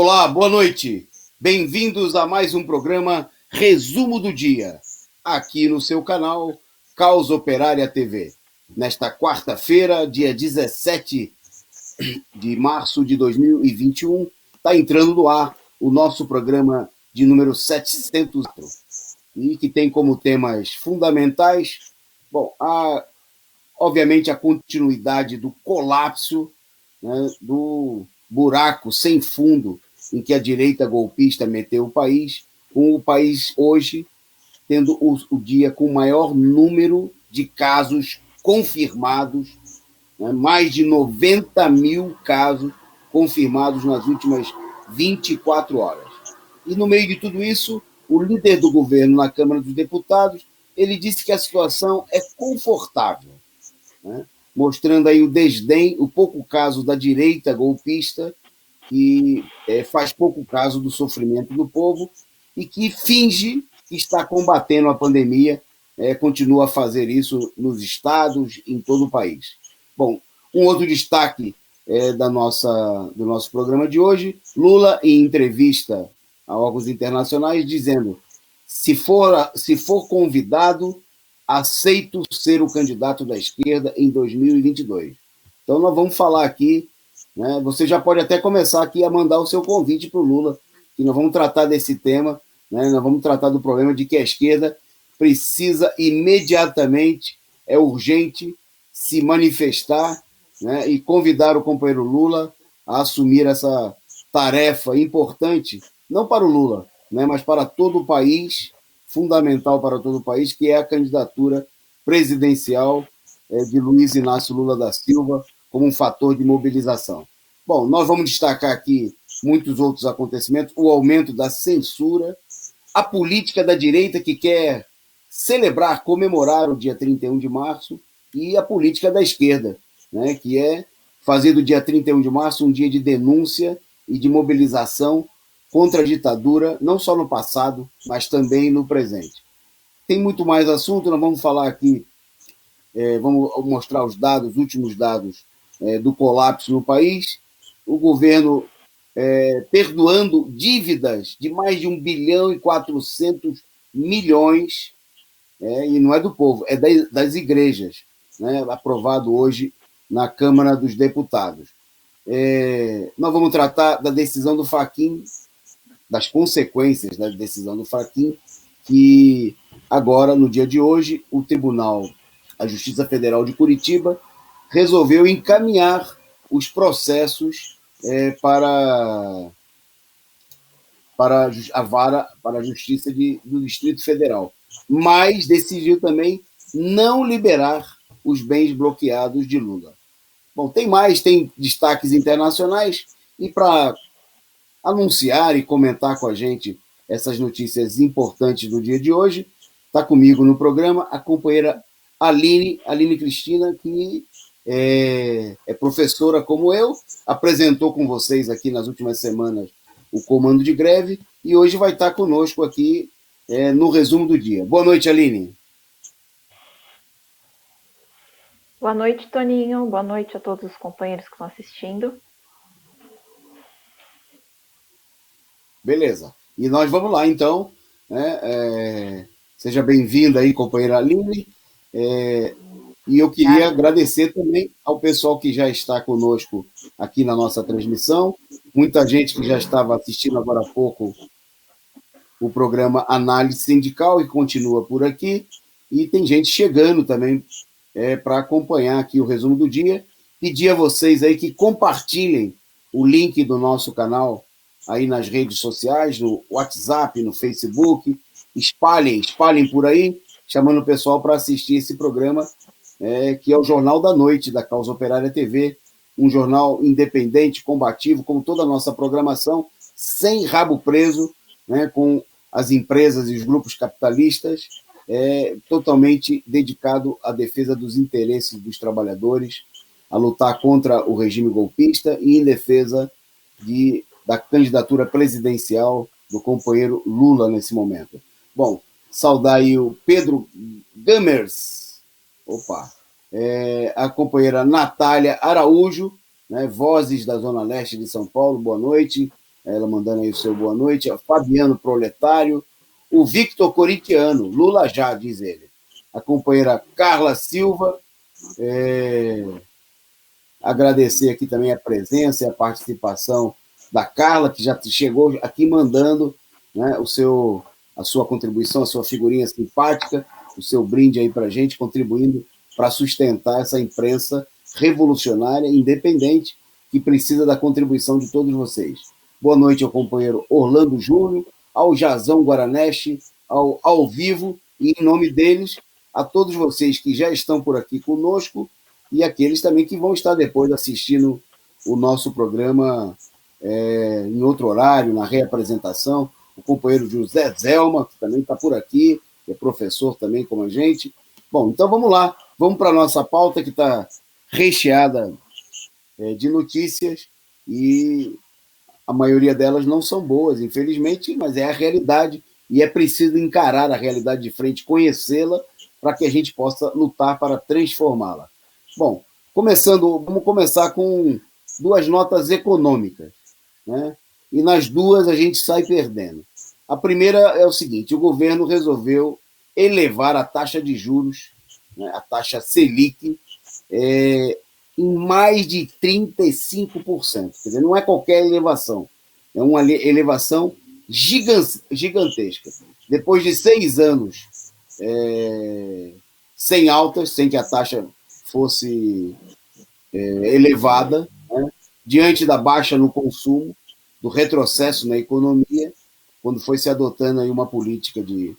Olá, boa noite. Bem-vindos a mais um programa Resumo do Dia, aqui no seu canal Causa Operária TV. Nesta quarta-feira, dia 17 de março de 2021, está entrando no ar o nosso programa de número 704, e que tem como temas fundamentais, obviamente, a continuidade do colapso, né, do buraco sem fundo em que a direita golpista meteu o país, com o país hoje tendo o dia com o maior número de casos confirmados, né, mais de 90 mil casos confirmados nas últimas 24 horas. E no meio de tudo isso, o líder do governo na Câmara dos Deputados, ele disse que a situação é confortável, né? Mostrando aí o desdém, o pouco caso da direita golpista, que faz pouco caso do sofrimento do povo e que finge que está combatendo a pandemia, continua a fazer isso nos estados, em todo o país. Bom, um outro destaque do nosso programa de hoje, Lula em entrevista a órgãos internacionais dizendo: se for convidado, aceito ser o candidato da esquerda em 2022. Então nós vamos falar aqui, né? Você já pode até começar aqui a mandar o seu convite para o Lula, que nós vamos tratar desse tema, né? Nós vamos tratar do problema de que a esquerda precisa imediatamente, é urgente, se manifestar, né? E convidar o companheiro Lula a assumir essa tarefa importante, não para o Lula, né? Mas para todo o país, fundamental para todo o país, que é a candidatura presidencial de Luiz Inácio Lula da Silva como um fator de mobilização. Bom, nós vamos destacar aqui muitos outros acontecimentos, o aumento da censura, a política da direita que quer celebrar, comemorar o dia 31 de março, e a política da esquerda, né, que é fazer do dia 31 de março um dia de denúncia e de mobilização contra a ditadura, não só no passado, mas também no presente. Tem muito mais assunto, nós vamos falar aqui, vamos mostrar os dados, os últimos dados do colapso no país, o governo perdoando dívidas de mais de 1 bilhão e 400 milhões, e não é do povo, é das igrejas, né, aprovado hoje na Câmara dos Deputados. Nós vamos tratar da decisão do Fachin, das consequências da decisão do Fachin, que agora, no dia de hoje, o Tribunal, a Justiça Federal de Curitiba, resolveu encaminhar os processos para a vara, para a Justiça do Distrito Federal, mas decidiu também não liberar os bens bloqueados de Lula. Bom, tem destaques internacionais, e para anunciar e comentar com a gente essas notícias importantes do dia de hoje, está comigo no programa a companheira Aline Cristina, que é professora como eu, apresentou com vocês aqui nas últimas semanas o comando de greve e hoje vai estar conosco aqui no resumo do dia. Boa noite, Aline. Boa noite, Toninho. Boa noite a todos os companheiros que estão assistindo. Beleza. E nós vamos lá, então. Seja bem-vinda aí, companheira Aline. E eu queria agradecer também ao pessoal que já está conosco aqui na nossa transmissão. Muita gente que já estava assistindo agora há pouco o programa Análise Sindical e continua por aqui. E tem gente chegando também para acompanhar aqui o resumo do dia. Pedir a vocês aí que compartilhem o link do nosso canal aí nas redes sociais, no WhatsApp, no Facebook. Espalhem por aí, chamando o pessoal para assistir esse programa, que é o Jornal da Noite da Causa Operária TV, um jornal independente, combativo, como toda a nossa programação, sem rabo preso, né, com as empresas e os grupos capitalistas, totalmente dedicado à defesa dos interesses dos trabalhadores, a lutar contra o regime golpista e em defesa da candidatura presidencial do companheiro Lula nesse momento. Bom, saudar aí o Pedro Gamers, a companheira Natália Araújo, né, Vozes da Zona Leste de São Paulo, boa noite. ela mandando aí o seu boa noite, o Fabiano Proletário, o Victor Coritiano, Lula já, diz ele. A companheira Carla Silva, agradecer aqui também a presença e a participação da Carla, que já chegou aqui mandando, né, a sua contribuição, a sua figurinha simpática, o seu brinde aí para a gente, contribuindo para sustentar essa imprensa revolucionária, independente, que precisa da contribuição de todos vocês. Boa noite ao companheiro Orlando Júnior, ao Jazão Guaraneche, ao vivo, e em nome deles, a todos vocês que já estão por aqui conosco, e aqueles também que vão estar depois assistindo o nosso programa em outro horário, na reapresentação. O companheiro José Zelma, que também está por aqui, que é professor também como a gente. Bom, então vamos lá, vamos para a nossa pauta que está recheada de notícias e a maioria delas não são boas, infelizmente, mas é a realidade e é preciso encarar a realidade de frente, conhecê-la, para que a gente possa lutar para transformá-la. Bom, vamos começar com duas notas econômicas, né? E nas duas a gente sai perdendo. A primeira é o seguinte: o governo resolveu elevar a taxa de juros, né, a taxa Selic, em mais de 35%. Quer dizer, não é qualquer elevação, é uma elevação gigantesca. Depois de 6 anos sem altas, sem que a taxa fosse elevada, né, diante da baixa no consumo, do retrocesso na economia, quando foi se adotando aí uma política de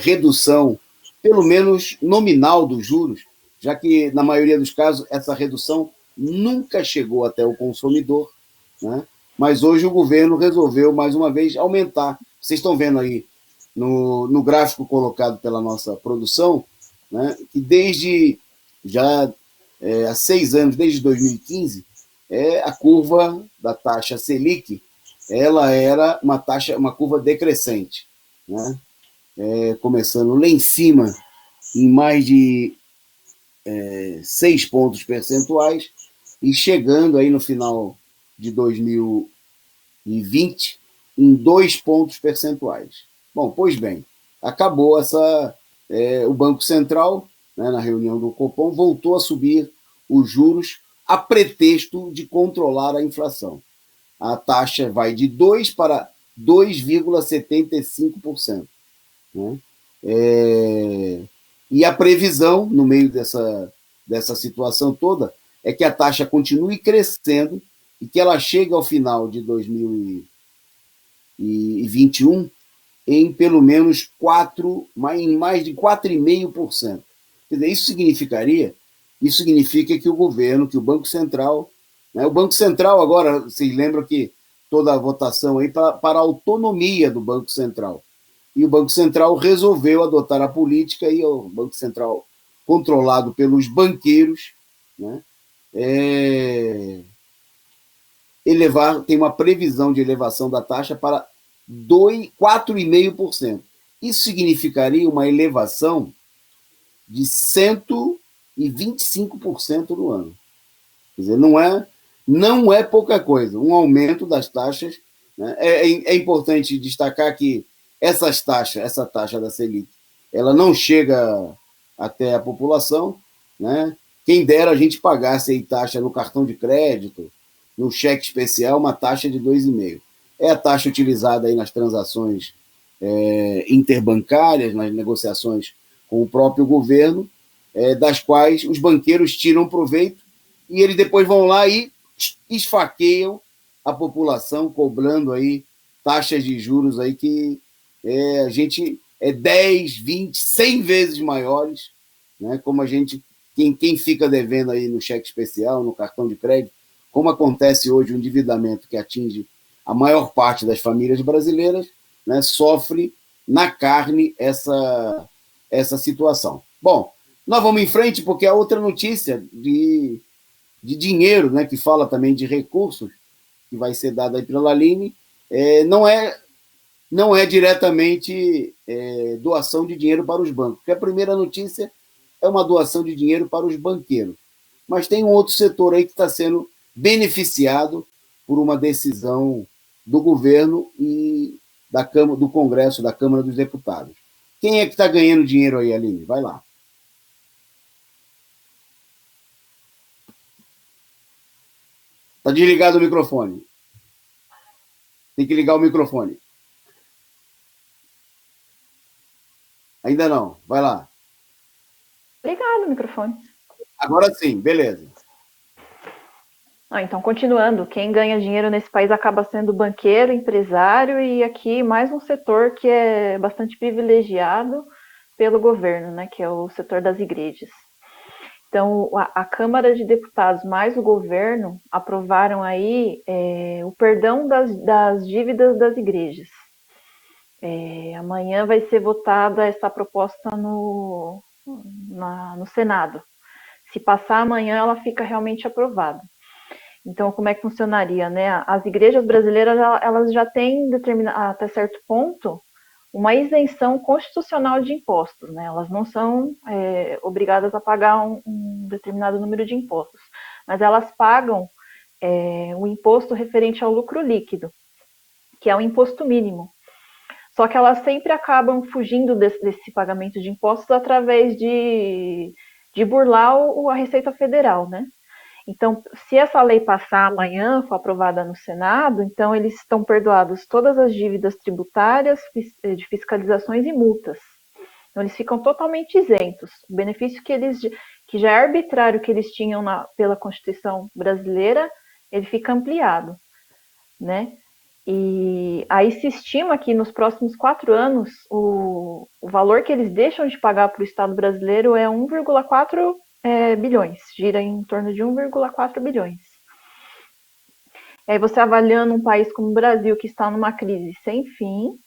redução, pelo menos nominal, dos juros, já que, na maioria dos casos, essa redução nunca chegou até o consumidor, né? Mas hoje o governo resolveu, mais uma vez, aumentar. Vocês estão vendo aí no gráfico colocado pela nossa produção, né, que desde já há 6 anos, desde 2015, a curva da taxa Selic, ela era uma curva decrescente, né? Começando lá em cima, em mais de 6 pontos percentuais, e chegando aí no final de 2020 em 2 pontos percentuais. Bom, pois bem, acabou o Banco Central, né, na reunião do Copom, voltou a subir os juros a pretexto de controlar a inflação. A taxa vai de 2 para 2,75%. Né? E a previsão, no meio dessa situação toda, é que a taxa continue crescendo e que ela chegue ao final de 2021 em pelo menos em mais de 4,5%. Quer dizer, isso significa que o governo, que o Banco Central, né, o Banco Central agora, vocês lembram que toda a votação aí para a autonomia do Banco Central. E o Banco Central resolveu adotar a política, e o Banco Central, controlado pelos banqueiros, né, tem uma previsão de elevação da taxa para 4,5%. Isso significaria uma elevação de 125% no ano. Quer dizer, não é pouca coisa, um aumento das taxas. Né? É importante destacar que essa taxa da Selic, ela não chega até a população, né? Quem dera a gente pagasse aí taxa no cartão de crédito, no cheque especial, uma taxa de 2,5%. É a taxa utilizada aí nas transações interbancárias, nas negociações com o próprio governo, das quais os banqueiros tiram proveito e eles depois vão lá e esfaqueiam a população, cobrando aí taxas de juros aí que a gente 10, 20, 100 vezes maiores, né? Como a gente, quem fica devendo aí no cheque especial, no cartão de crédito, como acontece hoje o endividamento que atinge a maior parte das famílias brasileiras, né, sofre na carne essa situação. Bom, nós vamos em frente, porque a outra notícia de dinheiro, né, que fala também de recursos, que vai ser dada aí pela Aline, não é diretamente doação de dinheiro para os bancos, porque a primeira notícia é uma doação de dinheiro para os banqueiros. Mas tem um outro setor aí que está sendo beneficiado por uma decisão do governo e da Câmara, do Congresso, da Câmara dos Deputados. Quem é que está ganhando dinheiro aí, Aline? Vai lá. Está desligado o microfone. Tem que ligar o microfone. Ainda não. Vai lá. Ligado o microfone. Agora sim, beleza. Então, continuando, quem ganha dinheiro nesse país acaba sendo banqueiro, empresário e aqui mais um setor que é bastante privilegiado pelo governo, né, que é o setor das igrejas. Então, a Câmara de Deputados mais o governo aprovaram aí o perdão das dívidas das igrejas. Amanhã vai ser votada essa proposta no Senado. Se passar amanhã, ela fica realmente aprovada. Então, como é que funcionaria, né? As igrejas brasileiras, elas já têm, até certo ponto, uma isenção constitucional de impostos, né? Elas não são obrigadas a pagar um determinado número de impostos, mas elas pagam o imposto referente ao lucro líquido, que é o imposto mínimo. Só que elas sempre acabam fugindo desse pagamento de impostos através de burlar a Receita Federal, né? Então, se essa lei passar amanhã, for aprovada no Senado, então eles estão perdoados todas as dívidas tributárias, de fiscalizações e multas. Então, eles ficam totalmente isentos. O benefício que já é arbitrário que eles tinham pela Constituição brasileira, ele fica ampliado, né? E aí se estima que nos próximos 4 anos o valor que eles deixam de pagar para o Estado brasileiro é 1,4 bilhões, gira em torno de 1,4 bilhões. E aí você avaliando um país como o Brasil, que está numa crise sem fim,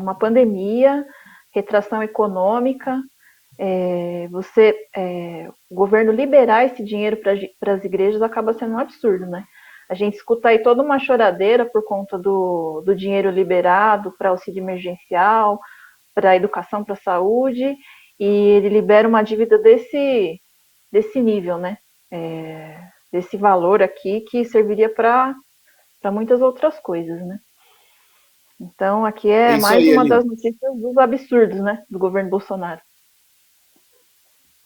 numa pandemia, retração econômica, o governo liberar esse dinheiro para as igrejas acaba sendo um absurdo, né? A gente escuta aí toda uma choradeira por conta do dinheiro liberado para auxílio emergencial, para educação, para saúde, e ele libera uma dívida desse nível, né? Desse valor aqui que serviria para muitas outras coisas, né? Então, aqui é mais aí, uma Aline. das notícias dos absurdos, né? Do governo Bolsonaro.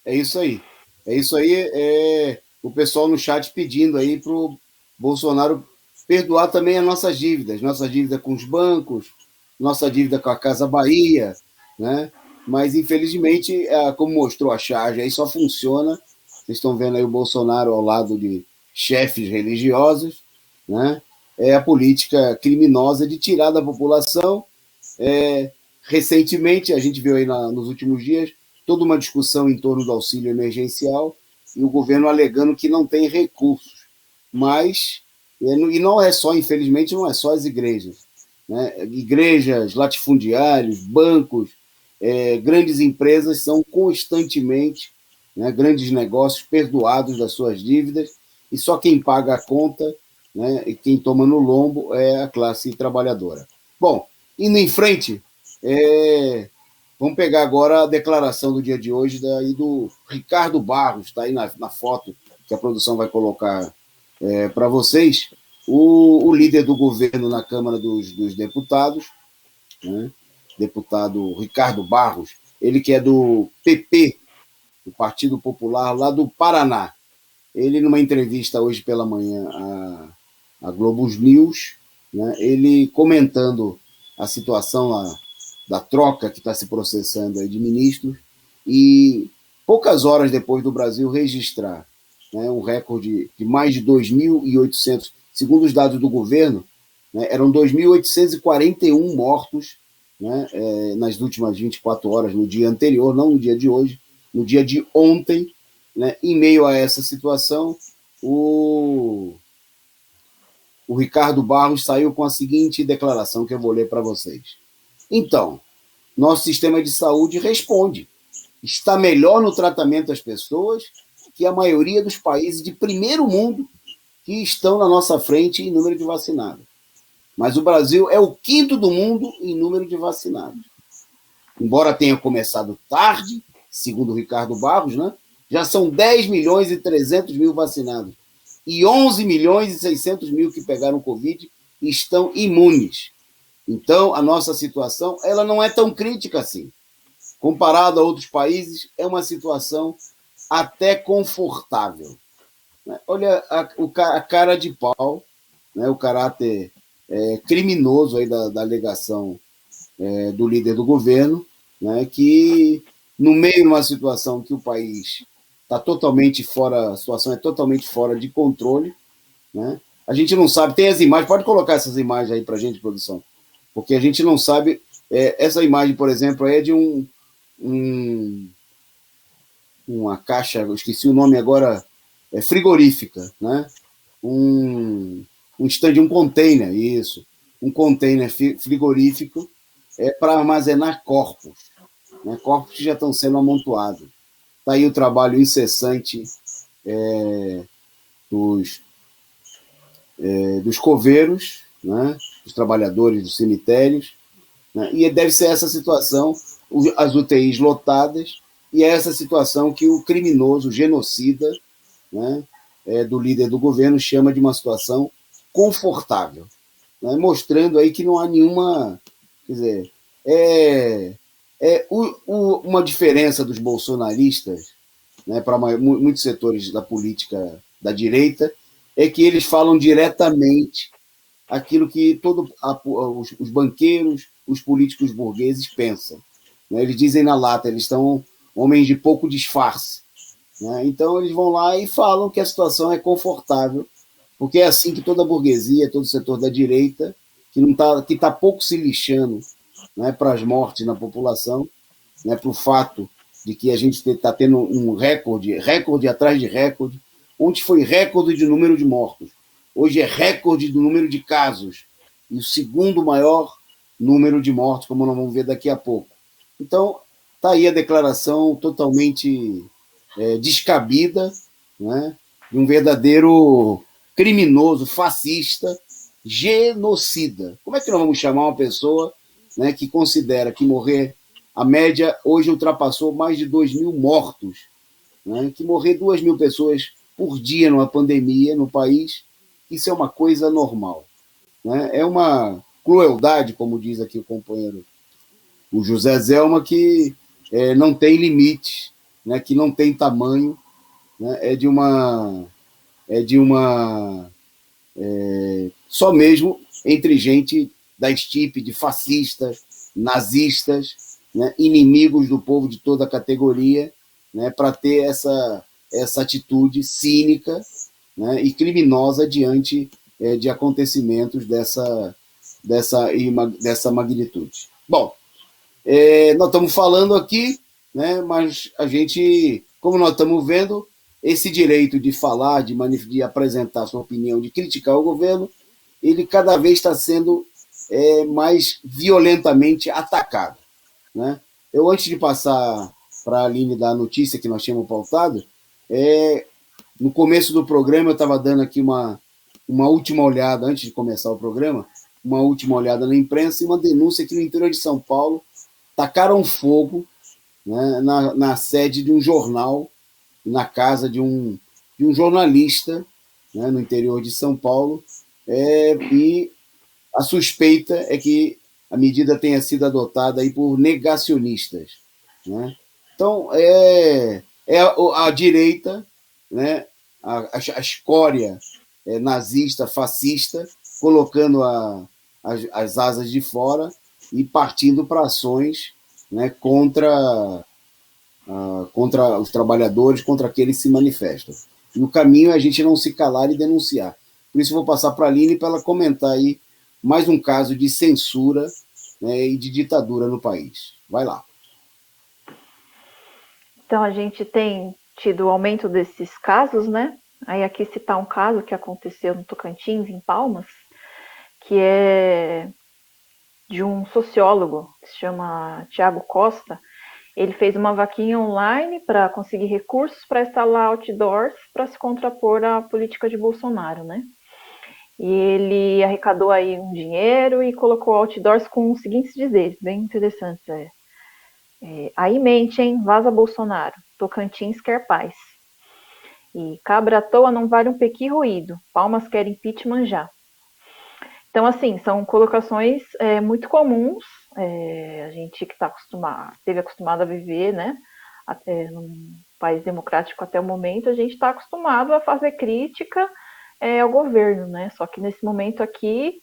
É isso aí. É isso aí. O pessoal no chat pedindo aí para o Bolsonaro perdoar também as nossa dívida com os bancos, nossa dívida com a Casa Bahia, né? Mas, infelizmente, como mostrou a charge, aí só funciona. Vocês estão vendo aí o Bolsonaro ao lado de chefes religiosos, né? É a política criminosa de tirar da população. Recentemente, a gente viu aí nos últimos dias, toda uma discussão em torno do auxílio emergencial e o governo alegando que não tem recursos. Mas, e não é só, infelizmente, não é só as igrejas. Né? Igrejas, latifundiários, bancos, grandes empresas são constantemente, né, grandes negócios perdoados das suas dívidas e só quem paga a conta, né, e quem toma no lombo é a classe trabalhadora. Bom, indo em frente, vamos pegar agora a declaração do dia de hoje do Ricardo Barros, está aí na foto que a produção vai colocar para vocês, o líder do governo na Câmara dos Deputados, né, deputado Ricardo Barros, ele que é do PP, do Partido Popular, lá do Paraná. Ele, numa entrevista hoje pela manhã à Globo News, né, ele comentando a situação lá da troca que está se processando aí de ministros, e poucas horas depois do Brasil registrar, né, um recorde de mais de 2.800, segundo os dados do governo, né, eram 2.841 mortos, né, nas últimas 24 horas, no dia anterior, não no dia de hoje, no dia de ontem, né, em meio a essa situação, o Ricardo Barros saiu com a seguinte declaração que eu vou ler para vocês. Então, nosso sistema de saúde responde. Está melhor no tratamento das pessoas que a maioria dos países de primeiro mundo que estão na nossa frente em número de vacinados. Mas o Brasil é o quinto do mundo em número de vacinados. Embora tenha começado tarde, segundo o Ricardo Barros, né, já são 10 milhões e 300 mil vacinados e 11 milhões e 600 mil que pegaram Covid estão imunes. Então, a nossa situação ela não é tão crítica assim. Comparado a outros países, é uma situação até confortável. Olha a cara de pau, né, o caráter criminoso aí da alegação do líder do governo, né, que no meio de uma situação que o país está totalmente fora, a situação é totalmente fora de controle, né? A gente não sabe, tem as imagens, pode colocar essas imagens aí para a gente, produção, porque a gente não sabe, essa imagem, por exemplo, é de uma caixa, eu esqueci o nome agora, frigorífica, né? Um stand, um container, isso, um container frigorífico para armazenar corpos, né? Corpos que já estão sendo amontoados. Está aí o trabalho incessante dos, dos coveiros, né? Dos trabalhadores dos cemitérios, né? E deve ser essa situação, as UTIs lotadas, e é essa situação que o criminoso, o genocida, né, do líder do governo, chama de uma situação confortável, né, mostrando aí que não há nenhuma. Quer dizer, uma diferença dos bolsonaristas, né, para muitos setores da política da direita, é que eles falam diretamente aquilo que os banqueiros, os políticos burgueses pensam. Né? Eles dizem na lata, eles estão homens de pouco disfarce. Né? Então eles vão lá e falam que a situação é confortável, porque é assim que toda a burguesia, todo o setor da direita, que está pouco se lixando, né, para as mortes na população, né, para o fato de que a gente está tendo um recorde atrás de recorde. Ontem foi recorde de número de mortos. Hoje é recorde do número de casos. E o segundo maior número de mortos, como nós vamos ver daqui a pouco. Então, está aí a declaração totalmente descabida, né, de um verdadeiro criminoso, fascista, genocida. Como é que nós vamos chamar uma pessoa, né, que considera que morrer, a média hoje ultrapassou mais de 2.000 mortos, né, que morrer 2.000 pessoas por dia numa pandemia no país, isso é uma coisa normal. Né? É uma crueldade, como diz aqui o companheiro, o José Zelma, que não tem limite, né, que não tem tamanho, né, só mesmo entre gente da estipe de fascistas, nazistas, né, inimigos do povo de toda a categoria, né, para ter essa atitude cínica, né, e criminosa diante de acontecimentos dessa magnitude. Bom, nós estamos falando aqui, né, mas a gente, como nós estamos vendo, esse direito de falar, de apresentar sua opinião, de criticar o governo, ele cada vez está sendo mais violentamente atacado. Né? Eu, antes de passar para a Aline da notícia que nós tínhamos pautado, no começo do programa eu estava dando aqui uma última olhada, antes de começar o programa, uma última olhada na imprensa e uma denúncia que no interior de São Paulo tacaram fogo, né, na sede de um jornal, na casa de um jornalista, né, no interior de São Paulo, e a suspeita é que a medida tenha sido adotada aí por negacionistas. Né? Então, a direita, né, a escória nazista, fascista, colocando as asas de fora e partindo para ações, né, contra os trabalhadores, contra aqueles que se manifestam. E o caminho é a gente não se calar e denunciar. Por isso eu vou passar para a Aline para ela comentar aí mais um caso de censura, né, e de ditadura no país. Vai lá. Então, a gente tem tido o aumento desses casos, né? Aí aqui citar um caso que aconteceu no Tocantins, em Palmas, que é de um sociólogo, que se chama Tiago Costa. Ele fez uma vaquinha online para conseguir recursos para instalar outdoors para se contrapor à política de Bolsonaro, né? E ele arrecadou aí um dinheiro e colocou outdoors com os seguintes dizeres, bem interessantes. Aí mente, hein? Vaza Bolsonaro. Tocantins quer paz. E cabra à toa não vale um pequi roído. Palmas quer impeachment já. Então, assim, são colocações muito comuns, a gente que está esteve acostumado a viver, né, num país democrático até o momento, a gente está acostumado a fazer crítica ao governo, né? Só que nesse momento aqui,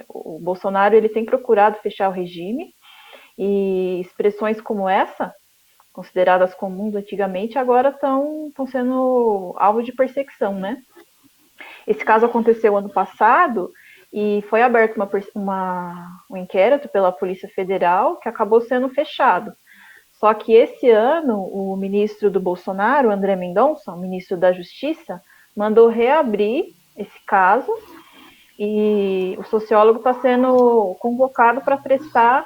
o Bolsonaro ele tem procurado fechar o regime, e expressões como essa, consideradas comuns antigamente, agora estão sendo alvo de perseguição, né? Esse caso aconteceu ano passado e foi aberto um inquérito pela Polícia Federal que acabou sendo fechado. Só que esse ano, o ministro do Bolsonaro, André Mendonça, o ministro da Justiça, mandou reabrir esse caso e o sociólogo está sendo convocado para prestar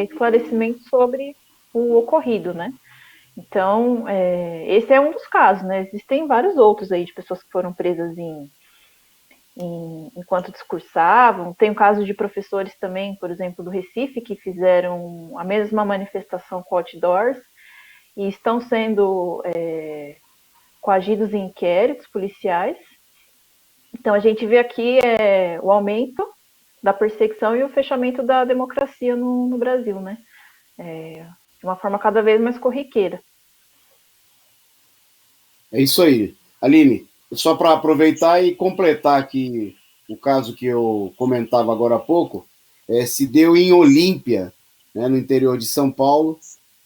esclarecimento sobre o ocorrido, né? Então, esse é um dos casos, né? Existem vários outros aí de pessoas que foram presas enquanto discursavam. Tem o caso de professores também, por exemplo, do Recife, que fizeram a mesma manifestação com outdoors e estão sendo coagidos em inquéritos policiais. Então, a gente vê aqui o aumento da perseguição e o fechamento da democracia no Brasil, né? De uma forma cada vez mais corriqueira. É isso aí. Aline, só para aproveitar e completar aqui o caso que eu comentava agora há pouco, se deu em Olímpia, né, no interior de São Paulo,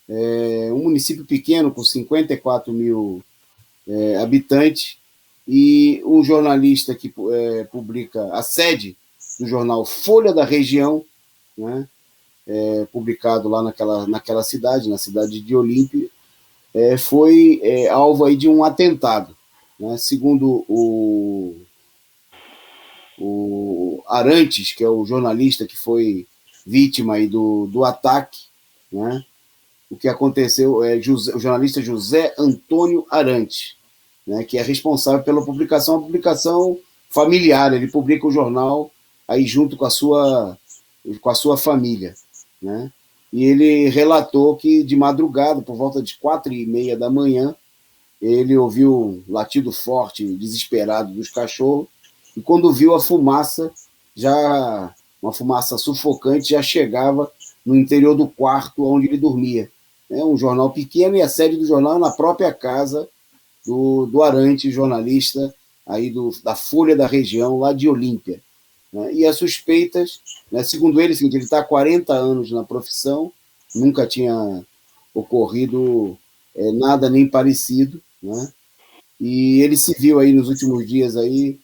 um município pequeno com 54 mil habitantes, e um jornalista que publica a sede do jornal Folha da Região, né, publicado lá naquela cidade, na cidade de Olímpia, foi alvo aí de um atentado. Né? Segundo o Arantes, que é o jornalista que foi vítima aí do ataque, né? O que aconteceu o jornalista José Antônio Arantes, né? Que é responsável pela publicação, uma publicação familiar, ele publica o jornal aí junto com a sua família, né? E ele relatou que de madrugada, por volta de 4h30 da manhã, ele ouviu um latido forte, desesperado dos cachorros, e quando viu a fumaça, uma fumaça sufocante, já chegava no interior do quarto onde ele dormia. Um jornal pequeno, e a sede do jornal na própria casa do Arantes, jornalista aí da Folha da Região, lá de Olímpia. Né? E as suspeitas, né, segundo ele, ele está há 40 anos na profissão, nunca tinha ocorrido nada nem parecido, né? E ele se viu aí nos últimos dias aí,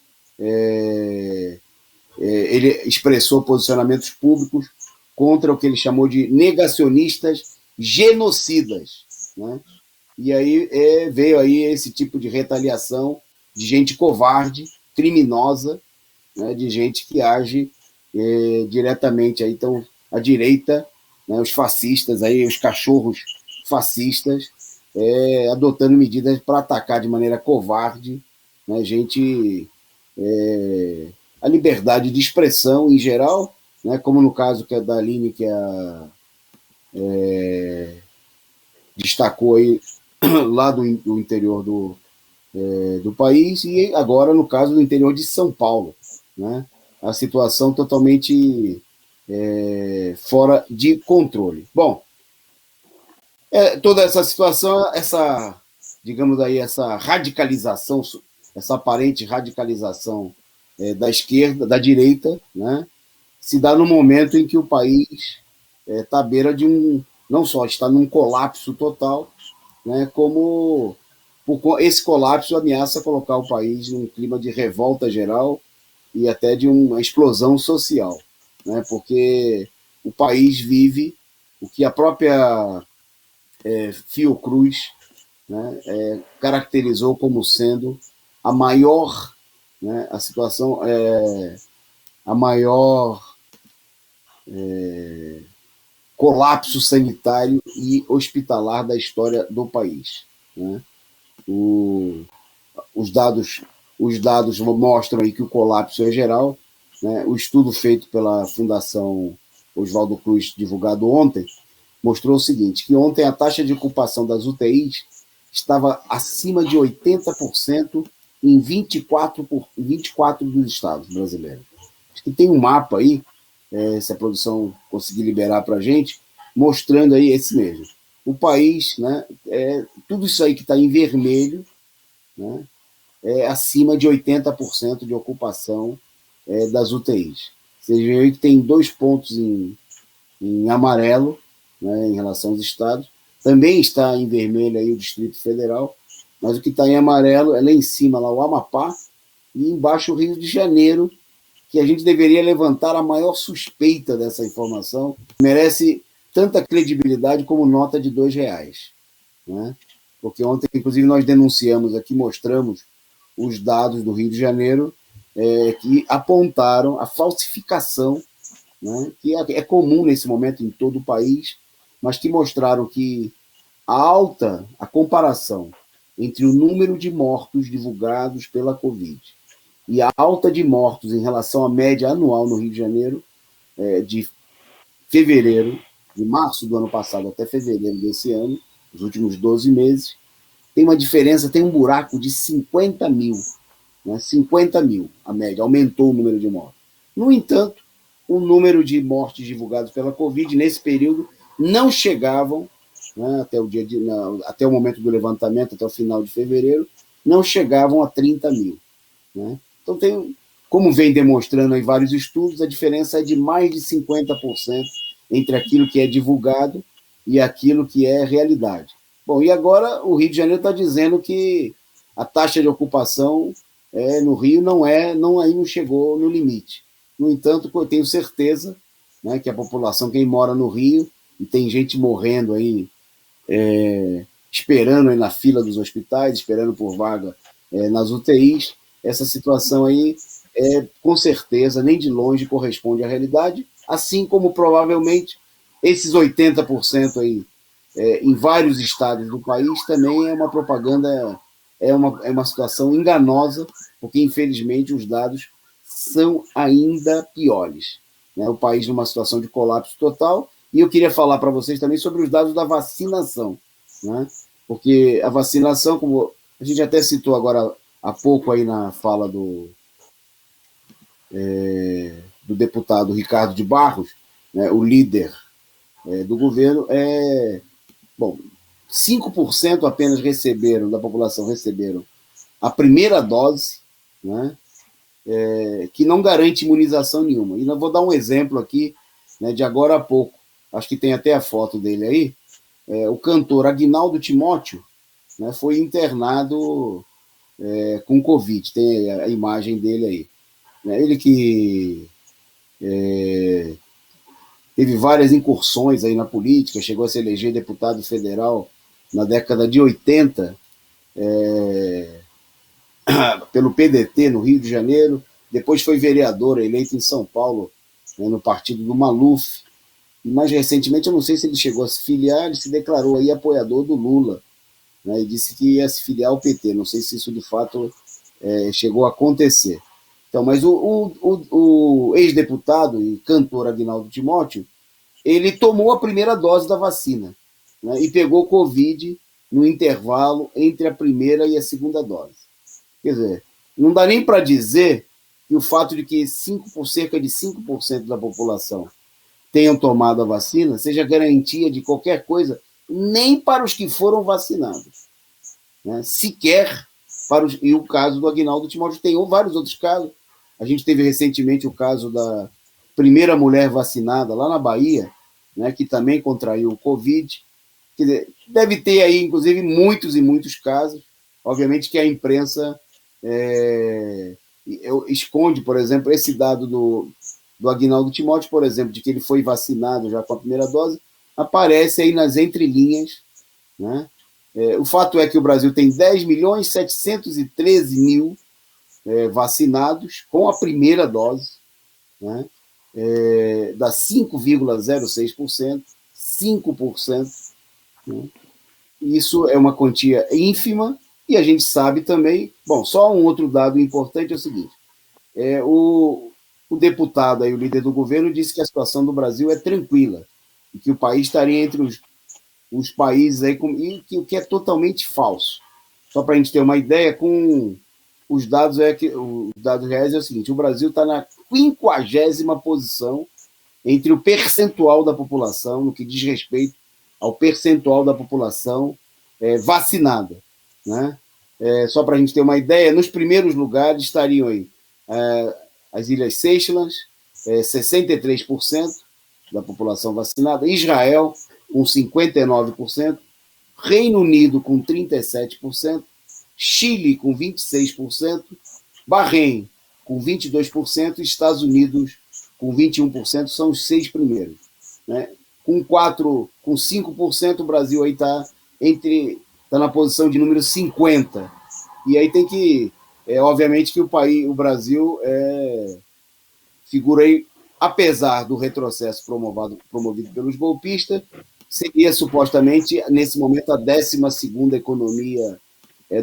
ele expressou posicionamentos públicos contra o que ele chamou de negacionistas genocidas, né? E aí veio aí esse tipo de retaliação de gente covarde, criminosa, né, de gente que age diretamente aí. Então, a direita, né, os fascistas aí, os cachorros fascistas, adotando medidas para atacar de maneira covarde, né, a liberdade de expressão em geral, né, como no caso que a da Aline, que destacou aí lá do interior do país, e agora no caso do interior de São Paulo, né? A situação totalmente fora de controle. Bom, toda essa situação, digamos aí, essa radicalização, essa aparente radicalização da esquerda, da direita, né, se dá no momento em que o país está à beira de não só está num colapso total, né, como esse colapso ameaça colocar o país num clima de revolta geral e até de uma explosão social, né, porque o país vive o que a própria Fiocruz, né, caracterizou como sendo a maior, né, a situação, a maior colapso sanitário e hospitalar da história do país. Né? Os dados mostram aí que o colapso é geral. Né? O estudo feito pela Fundação Oswaldo Cruz, divulgado ontem, mostrou o seguinte, que ontem a taxa de ocupação das UTIs estava acima de 80% em 24 dos estados brasileiros. que tem um mapa aí, se a produção conseguir liberar para a gente, mostrando aí esse mesmo. O país, né, tudo isso aí que está em vermelho, né, é acima de 80% de ocupação das UTIs. Vocês veem aí que tem 2 pontos em amarelo, né, em relação aos estados. Também está em vermelho aí o Distrito Federal, mas o que está em amarelo é lá em cima, lá o Amapá, e embaixo o Rio de Janeiro, que a gente deveria levantar a maior suspeita dessa informação. Merece tanta credibilidade como nota de R$ 2, né? Porque ontem, inclusive, nós denunciamos aqui, mostramos os dados do Rio de Janeiro que apontaram a falsificação, né, que é comum nesse momento em todo o país, mas que mostraram que a comparação entre o número de mortos divulgados pela Covid e a alta de mortos em relação à média anual no Rio de Janeiro, de fevereiro, de março do ano passado até fevereiro desse ano, os últimos 12 meses, tem uma diferença, tem um buraco de 50 mil. Né? 50 mil, a média, aumentou o número de mortes. No entanto, o número de mortes divulgadas pela Covid nesse período não chegavam, né, até o momento do levantamento, até o final de fevereiro, não chegavam a 30 mil. Né? Então, como vem demonstrando em vários estudos, a diferença é de mais de 50% entre aquilo que é divulgado e aquilo que é realidade. Bom, e agora o Rio de Janeiro está dizendo que a taxa de ocupação no Rio não chegou no limite. No entanto, eu tenho certeza, né, que a população, quem mora no Rio, e tem gente morrendo aí, esperando aí na fila dos hospitais, esperando por vaga nas UTIs, essa situação aí, com certeza, nem de longe corresponde à realidade, assim como provavelmente esses 80% aí, em vários estados do país, também é uma propaganda, é uma situação enganosa, porque infelizmente os dados são ainda piores. Né? O país numa situação de colapso total, e eu queria falar para vocês também sobre os dados da vacinação, né? Porque a vacinação, como a gente até citou agora há pouco aí na fala do deputado Ricardo de Barros, né, o líder do governo, bom, 5% apenas da população receberam a primeira dose, né, que não garante imunização nenhuma. E eu vou dar um exemplo aqui, né, de agora a pouco, acho que tem até a foto dele aí, o cantor Aguinaldo Timóteo, né, foi internado com Covid, tem a imagem dele aí. Né, ele que teve várias incursões aí na política, chegou a se eleger deputado federal na década de 80, pelo PDT no Rio de Janeiro, depois foi vereador eleito em São Paulo, né, no partido do Maluf, e mais recentemente, eu não sei se ele chegou a se filiar, ele se declarou aí apoiador do Lula, né, e disse que ia se filiar ao PT, não sei se isso de fato chegou a acontecer. Então, mas o ex-deputado e cantor Aguinaldo Timóteo, ele tomou a primeira dose da vacina, né, e pegou Covid no intervalo entre a primeira e a segunda dose. Quer dizer, não dá nem para dizer que o fato de que cerca de 5% da população tenham tomado a vacina seja garantia de qualquer coisa, nem para os que foram vacinados. Né? Sequer e o caso do Aguinaldo Timóteo, tem vários outros casos. A gente teve recentemente o caso da primeira mulher vacinada lá na Bahia, né, que também contraiu o Covid. Quer dizer, deve ter aí, inclusive, muitos e muitos casos. Obviamente que a imprensa esconde, por exemplo, esse dado do Aguinaldo Timóteo, por exemplo, de que ele foi vacinado já com a primeira dose, aparece aí nas entrelinhas. Né? O fato é que o Brasil tem 10.713.000 vacinados com a primeira dose, né? Dá 5,06%, 5%. Né? Isso é uma quantia ínfima, e a gente sabe também. Bom, só um outro dado importante é o seguinte: o deputado, aí, o líder do governo, disse que a situação do Brasil é tranquila, e que o país estaria entre os países, aí, o que é totalmente falso. Só para a gente ter uma ideia, com os dados reais é o seguinte: o Brasil está na 50ª posição entre o percentual da população, no que diz respeito ao percentual da população vacinada. Né? Só para a gente ter uma ideia, nos primeiros lugares estariam aí as Ilhas Seychelles, 63% da população vacinada, Israel, com 59%, Reino Unido, com 37%, Chile, com 26%, Bahrein, com 22%, e Estados Unidos, com 21%, são os 6 primeiros. Né? Com 5%, o Brasil aí está na posição de número 50. E aí tem que, obviamente que o Brasil figura aí, apesar do retrocesso promovido pelos golpistas, seria supostamente, nesse momento, a 12ª economia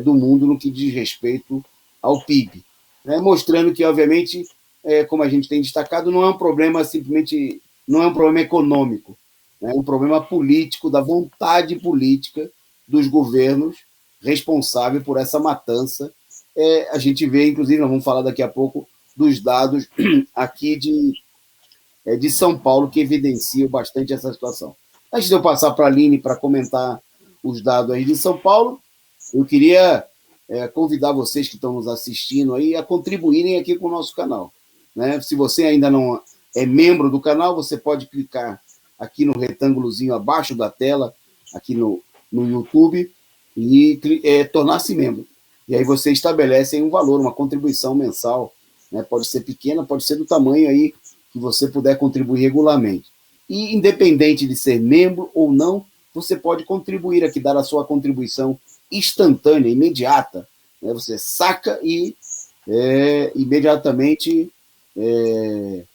do mundo no que diz respeito ao PIB. Né? Mostrando que, obviamente, como a gente tem destacado, não é um problema simplesmente, não é um problema econômico, é um problema político, da vontade política dos governos responsável por essa matança. A gente vê, inclusive, nós vamos falar daqui a pouco dos dados aqui de São Paulo, que evidenciam bastante essa situação. Antes de eu passar para a Aline para comentar os dados aí de São Paulo, eu queria convidar vocês que estão nos assistindo aí a contribuírem aqui com o nosso canal. Né? Se você ainda não é membro do canal, você pode clicar aqui no retângulozinho abaixo da tela, aqui no YouTube, e tornar-se membro. E aí você estabelece aí um valor, uma contribuição mensal. Né? Pode ser pequena, pode ser do tamanho aí que você puder contribuir regularmente. E independente de ser membro ou não, você pode contribuir aqui, dar a sua contribuição instantânea, imediata. Né? Você saca e imediatamente,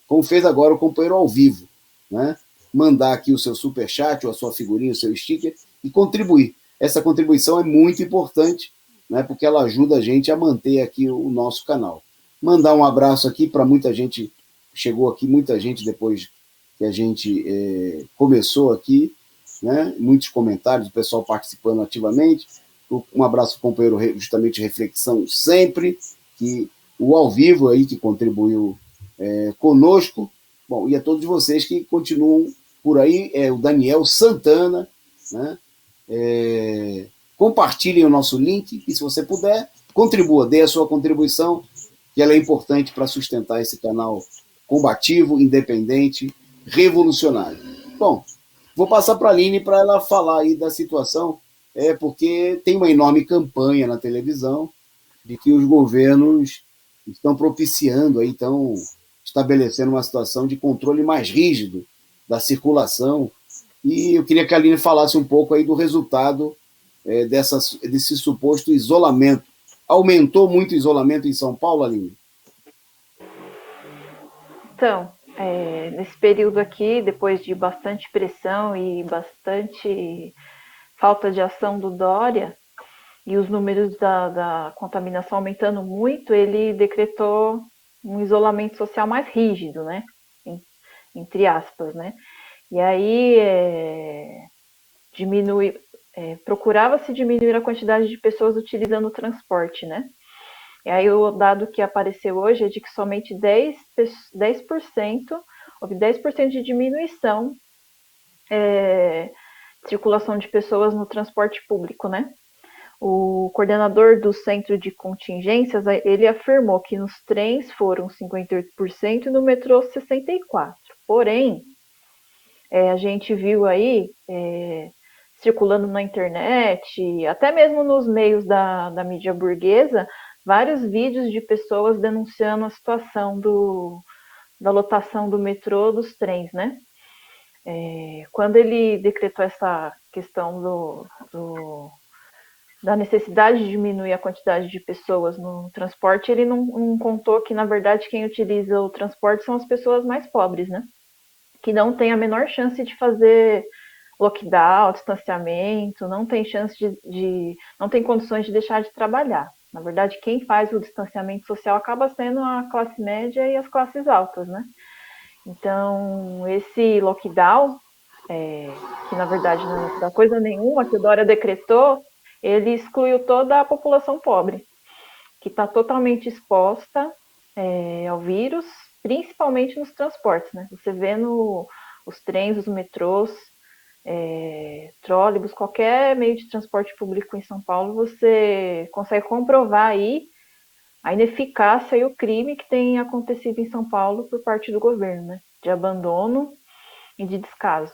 como fez agora o companheiro ao vivo, né? Mandar aqui o seu superchat, ou a sua figurinha, o seu sticker, e contribuir. Essa contribuição é muito importante, né? Porque ela ajuda a gente a manter aqui o nosso canal. Mandar um abraço aqui para muita gente, chegou aqui muita gente depois que a gente começou aqui, né? Muitos comentários, o pessoal participando ativamente. Um abraço ao companheiro, justamente Reflexão Sempre, que o ao vivo aí que contribuiu conosco. Bom, e a todos vocês que continuam por aí, o Daniel Santana, né? Compartilhem o nosso link e, se você puder, contribua, dê a sua contribuição, que ela é importante para sustentar esse canal combativo, independente, revolucionário. Bom, vou passar para a Aline para ela falar aí da situação, porque tem uma enorme campanha na televisão de que os governos estão propiciando, aí, estão estabelecendo uma situação de controle mais rígido da circulação. E eu queria que a Aline falasse um pouco aí do resultado desse suposto isolamento. Aumentou muito o isolamento em São Paulo, Aline? Então, nesse período aqui, depois de bastante pressão e bastante falta de ação do Dória, e os números da contaminação aumentando muito, ele decretou um isolamento social mais rígido, né? Entre aspas, né? E aí procurava-se diminuir a quantidade de pessoas utilizando o transporte, né? E aí o dado que apareceu hoje é de que somente 10%, houve 10% de diminuição circulação de pessoas no transporte público, né? O coordenador do Centro de Contingências, ele afirmou que nos trens foram 58% e no metrô 64%. Porém, a gente viu aí, circulando na internet, até mesmo nos meios da mídia burguesa, vários vídeos de pessoas denunciando a situação da lotação do metrô, dos trens, né? Quando ele decretou essa questão da necessidade de diminuir a quantidade de pessoas no transporte, ele não contou que, na verdade, quem utiliza o transporte são as pessoas mais pobres, né? Que não tem a menor chance de fazer lockdown, distanciamento, não tem chance não tem condições de deixar de trabalhar. Na verdade, quem faz o distanciamento social acaba sendo a classe média e as classes altas, né? Então, esse lockdown, que na verdade não é da coisa nenhuma, que o Dória decretou, ele excluiu toda a população pobre. que está totalmente exposta ao vírus, principalmente nos transportes, né? Você vê os trens, os metrôs, trólebus, qualquer meio de transporte público em São Paulo, você consegue comprovar aí a ineficácia e o crime que tem acontecido em São Paulo por parte do governo, né? De abandono e de descaso.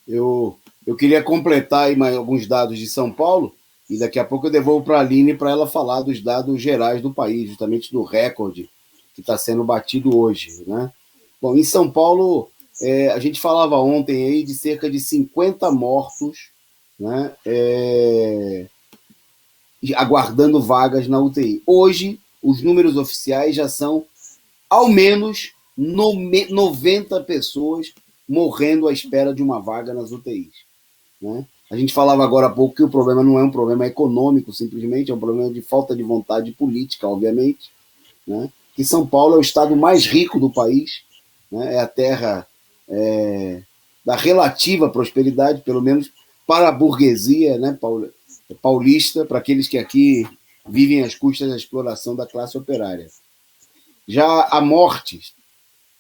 Eu queria completar aí mais alguns dados de São Paulo e daqui a pouco eu devolvo para a Aline para ela falar dos dados gerais do país, justamente do recorde que está sendo batido hoje, né? Bom, em São Paulo, a gente falava ontem aí de cerca de 50 mortos, né? Aguardando vagas na UTI. Hoje, os números oficiais já são ao menos 90 pessoas morrendo à espera de uma vaga nas UTIs. Né? A gente falava agora há pouco que o problema não é um problema econômico, simplesmente, é um problema de falta de vontade política, obviamente. Né? Que São Paulo é o estado mais rico do país, né? É a terra da relativa prosperidade, pelo menos para a burguesia, né? Paulista, para aqueles que aqui vivem às custas da exploração da classe operária. Já há mortes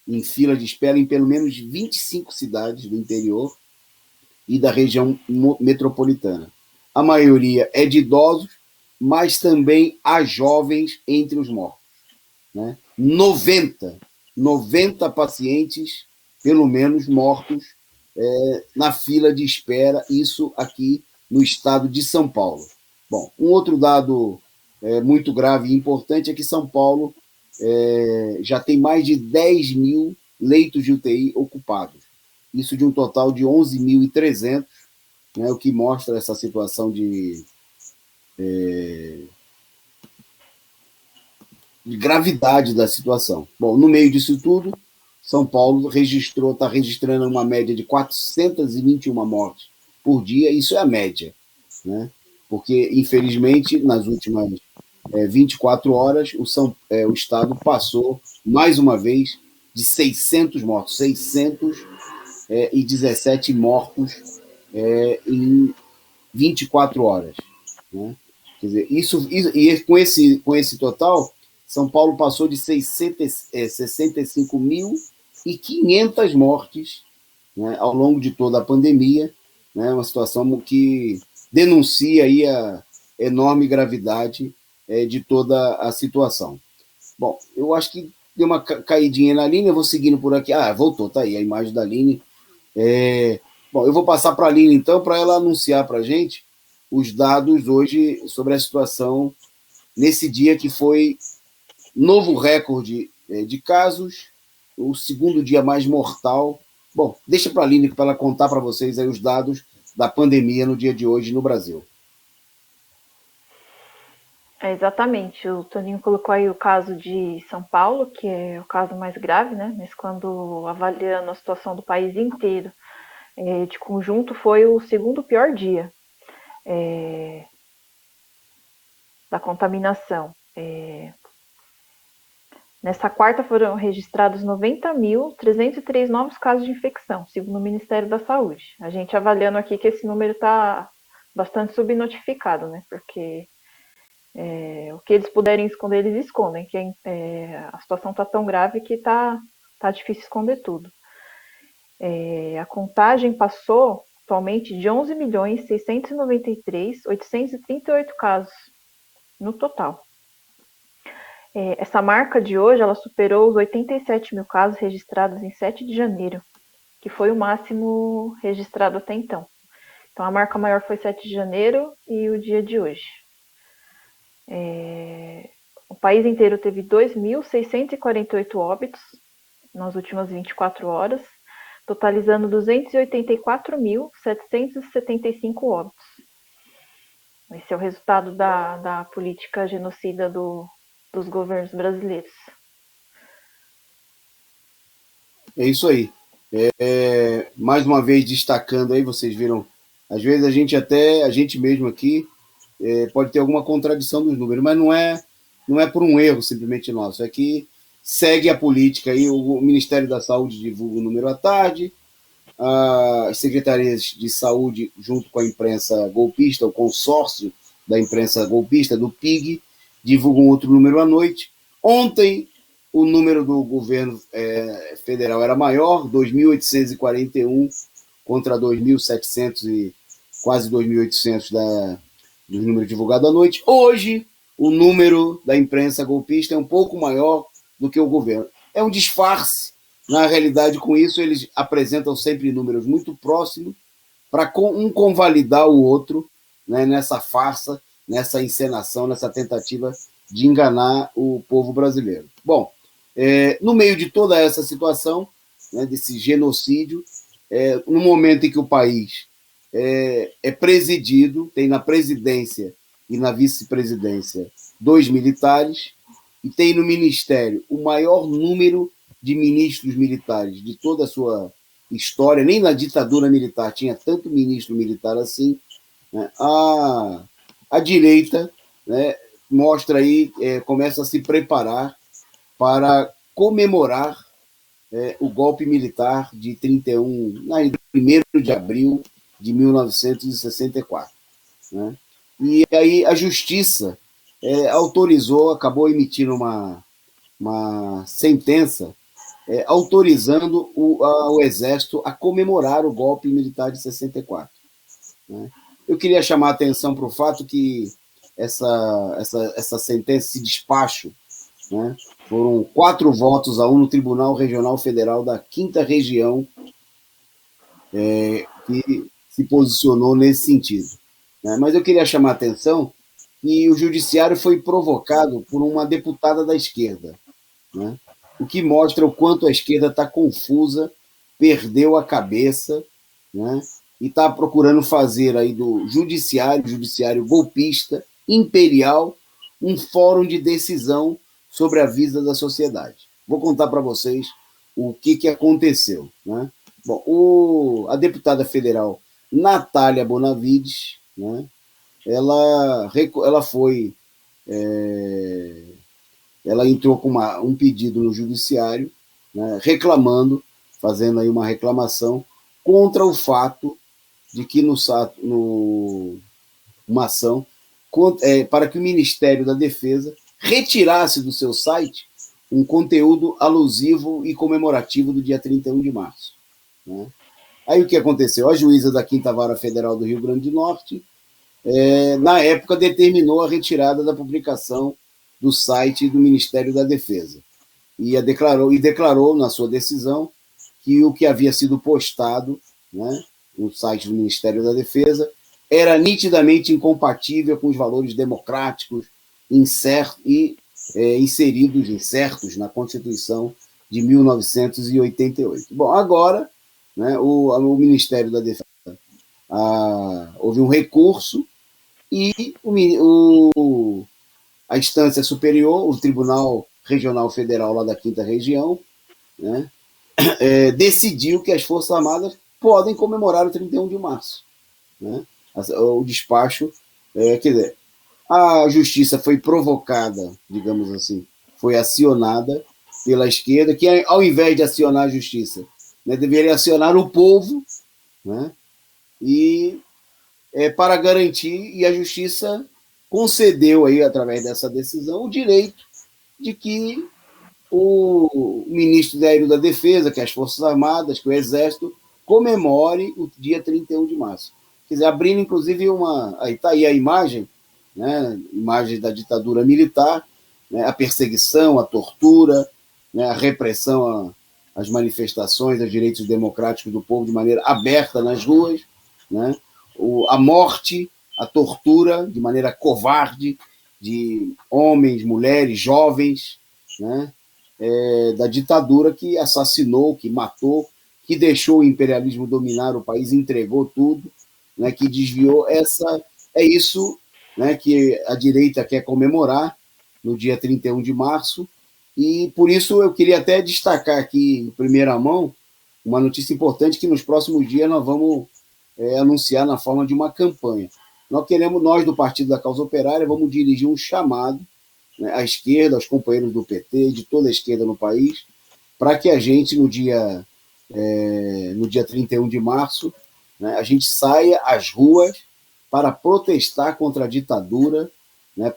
em fila de espera em pelo menos 25 cidades do interior e da região metropolitana. A maioria é de idosos, mas também há jovens entre os mortos. Né? 90 pacientes, pelo menos, mortos na fila de espera, isso aqui no estado de São Paulo. Bom, um outro dado muito grave e importante é que São Paulo já tem mais de 10 mil leitos de UTI ocupados. Isso de um total de 11.300, né, o que mostra essa situação de gravidade da situação. Bom, no meio disso tudo, São Paulo está registrando uma média de 421 mortes por dia, isso é a média, né? Porque, infelizmente, nas últimas 24 horas, o Estado passou, mais uma vez, de 600 mortos, 617 mortos em 24 horas. Né? Quer dizer, e com esse total, São Paulo passou de 65.500 mortes, né, ao longo de toda a pandemia, né, uma situação que denuncia aí a enorme gravidade de toda a situação. Bom, eu acho que deu uma caidinha na linha, eu vou seguindo por aqui. Ah, voltou, tá aí a imagem da Aline. Bom, eu vou passar para a Aline, então, para ela anunciar para a gente os dados hoje sobre a situação nesse dia que foi novo recorde de casos, o segundo dia mais mortal. Bom, deixa para a Aline para ela contar para vocês aí os dados da pandemia no dia de hoje no Brasil. Exatamente, o Toninho colocou aí o caso de São Paulo, que é o caso mais grave, né? Mas quando avaliando a situação do país inteiro, de conjunto, foi o segundo pior dia da contaminação. Nessa quarta foram registrados 90.303 novos casos de infecção, segundo o Ministério da Saúde. A gente avaliando aqui que esse número está bastante subnotificado, né? Porque o que eles puderem esconder, eles escondem. Que a situação está tão grave que tá difícil esconder tudo. A contagem passou atualmente de 11.693.838 casos no total. Essa marca de hoje, ela superou os 87 mil casos registrados em 7 de janeiro, que foi o máximo registrado até então. Então, a marca maior foi 7 de janeiro e o dia de hoje. O país inteiro teve 2.648 óbitos nas últimas 24 horas, totalizando 284.775 óbitos. Esse é o resultado da política genocida dos governos brasileiros. É isso aí. Mais uma vez destacando aí, vocês viram, às vezes a gente mesmo aqui pode ter alguma contradição dos números, mas não é por um erro simplesmente nosso, é que segue a política aí, o Ministério da Saúde divulga o número à tarde, as secretarias de saúde, junto com a imprensa golpista, o consórcio da imprensa golpista, do PIG, divulga um outro número à noite. Ontem, o número do governo federal era maior, 2.841 contra 2.700 e quase 2.800 do número divulgado à noite. Hoje, o número da imprensa golpista é um pouco maior do que o governo. É um disfarce. Na realidade, com isso, eles apresentam sempre números muito próximos para um convalidar o outro, né, nessa farsa, nessa encenação, nessa tentativa de enganar o povo brasileiro. Bom, no meio de toda essa situação, né, desse genocídio, no momento em que o país é presidido, tem na presidência e na vice-presidência 2 militares, e tem no ministério o maior número de ministros militares de toda a sua história, nem na ditadura militar tinha tanto ministro militar assim, né? A direita, né, mostra aí, começa a se preparar para comemorar o golpe militar de 1º de abril de 1964. Né? E aí a justiça autorizou, acabou emitindo uma sentença autorizando o Exército a comemorar o golpe militar de 64. Né? Eu queria chamar a atenção para o fato que essa sentença, esse despacho, né, foram 4-1 no Tribunal Regional Federal da 5ª Região, que se posicionou nesse sentido. Né? Mas eu queria chamar a atenção que o judiciário foi provocado por uma deputada da esquerda, né? O que mostra o quanto a esquerda está confusa, perdeu a cabeça, né? E está procurando fazer aí do judiciário golpista, imperial, um fórum de decisão sobre a vida da sociedade. Vou contar para vocês o que aconteceu. Né? Bom, a deputada federal Natália Bonavides, né? Ela foi... ela entrou com um pedido no judiciário, né, reclamando, fazendo aí uma reclamação contra o fato de que uma ação para que o Ministério da Defesa retirasse do seu site um conteúdo alusivo e comemorativo do dia 31 de março. Né? Aí o que aconteceu? A juíza da 5ª Vara Federal do Rio Grande do Norte, na época, determinou a retirada da publicação do site do Ministério da Defesa e declarou na sua decisão que o que havia sido postado, né, no site do Ministério da Defesa era nitidamente incompatível com os valores democráticos incertos na Constituição de 1988. Bom, agora, né, o Ministério da Defesa houve um recurso e a instância superior, o Tribunal Regional Federal lá da 5ª Região, né, decidiu que as Forças Armadas podem comemorar o 31 de março. Né? O despacho, quer dizer, a justiça foi provocada, digamos assim, foi acionada pela esquerda, que ao invés de acionar a justiça, né, deveria acionar o povo, né, e para garantir, e a justiça concedeu aí, através dessa decisão, o direito de que o ministro da Defesa, que as Forças Armadas, que o Exército, comemore o dia 31 de março. Quer dizer, abrindo, inclusive, aí está aí a imagem, né, imagem da ditadura militar, né, a perseguição, a tortura, né, a repressão às manifestações, aos direitos democráticos do povo de maneira aberta nas ruas, né, a morte, a tortura de maneira covarde de homens, mulheres, jovens, né, da ditadura que assassinou, que matou, que deixou o imperialismo dominar o país, entregou tudo, né, que desviou. É isso, né, que a direita quer comemorar no dia 31 de março, e por isso eu queria até destacar aqui em primeira mão uma notícia importante que nos próximos dias nós vamos anunciar na forma de uma campanha. Nós do Partido da Causa Operária, vamos dirigir um chamado, né, à esquerda, aos companheiros do PT, de toda a esquerda no país, para que a gente, no dia 31 de março, né, a gente saia às ruas, para protestar contra a ditadura, né,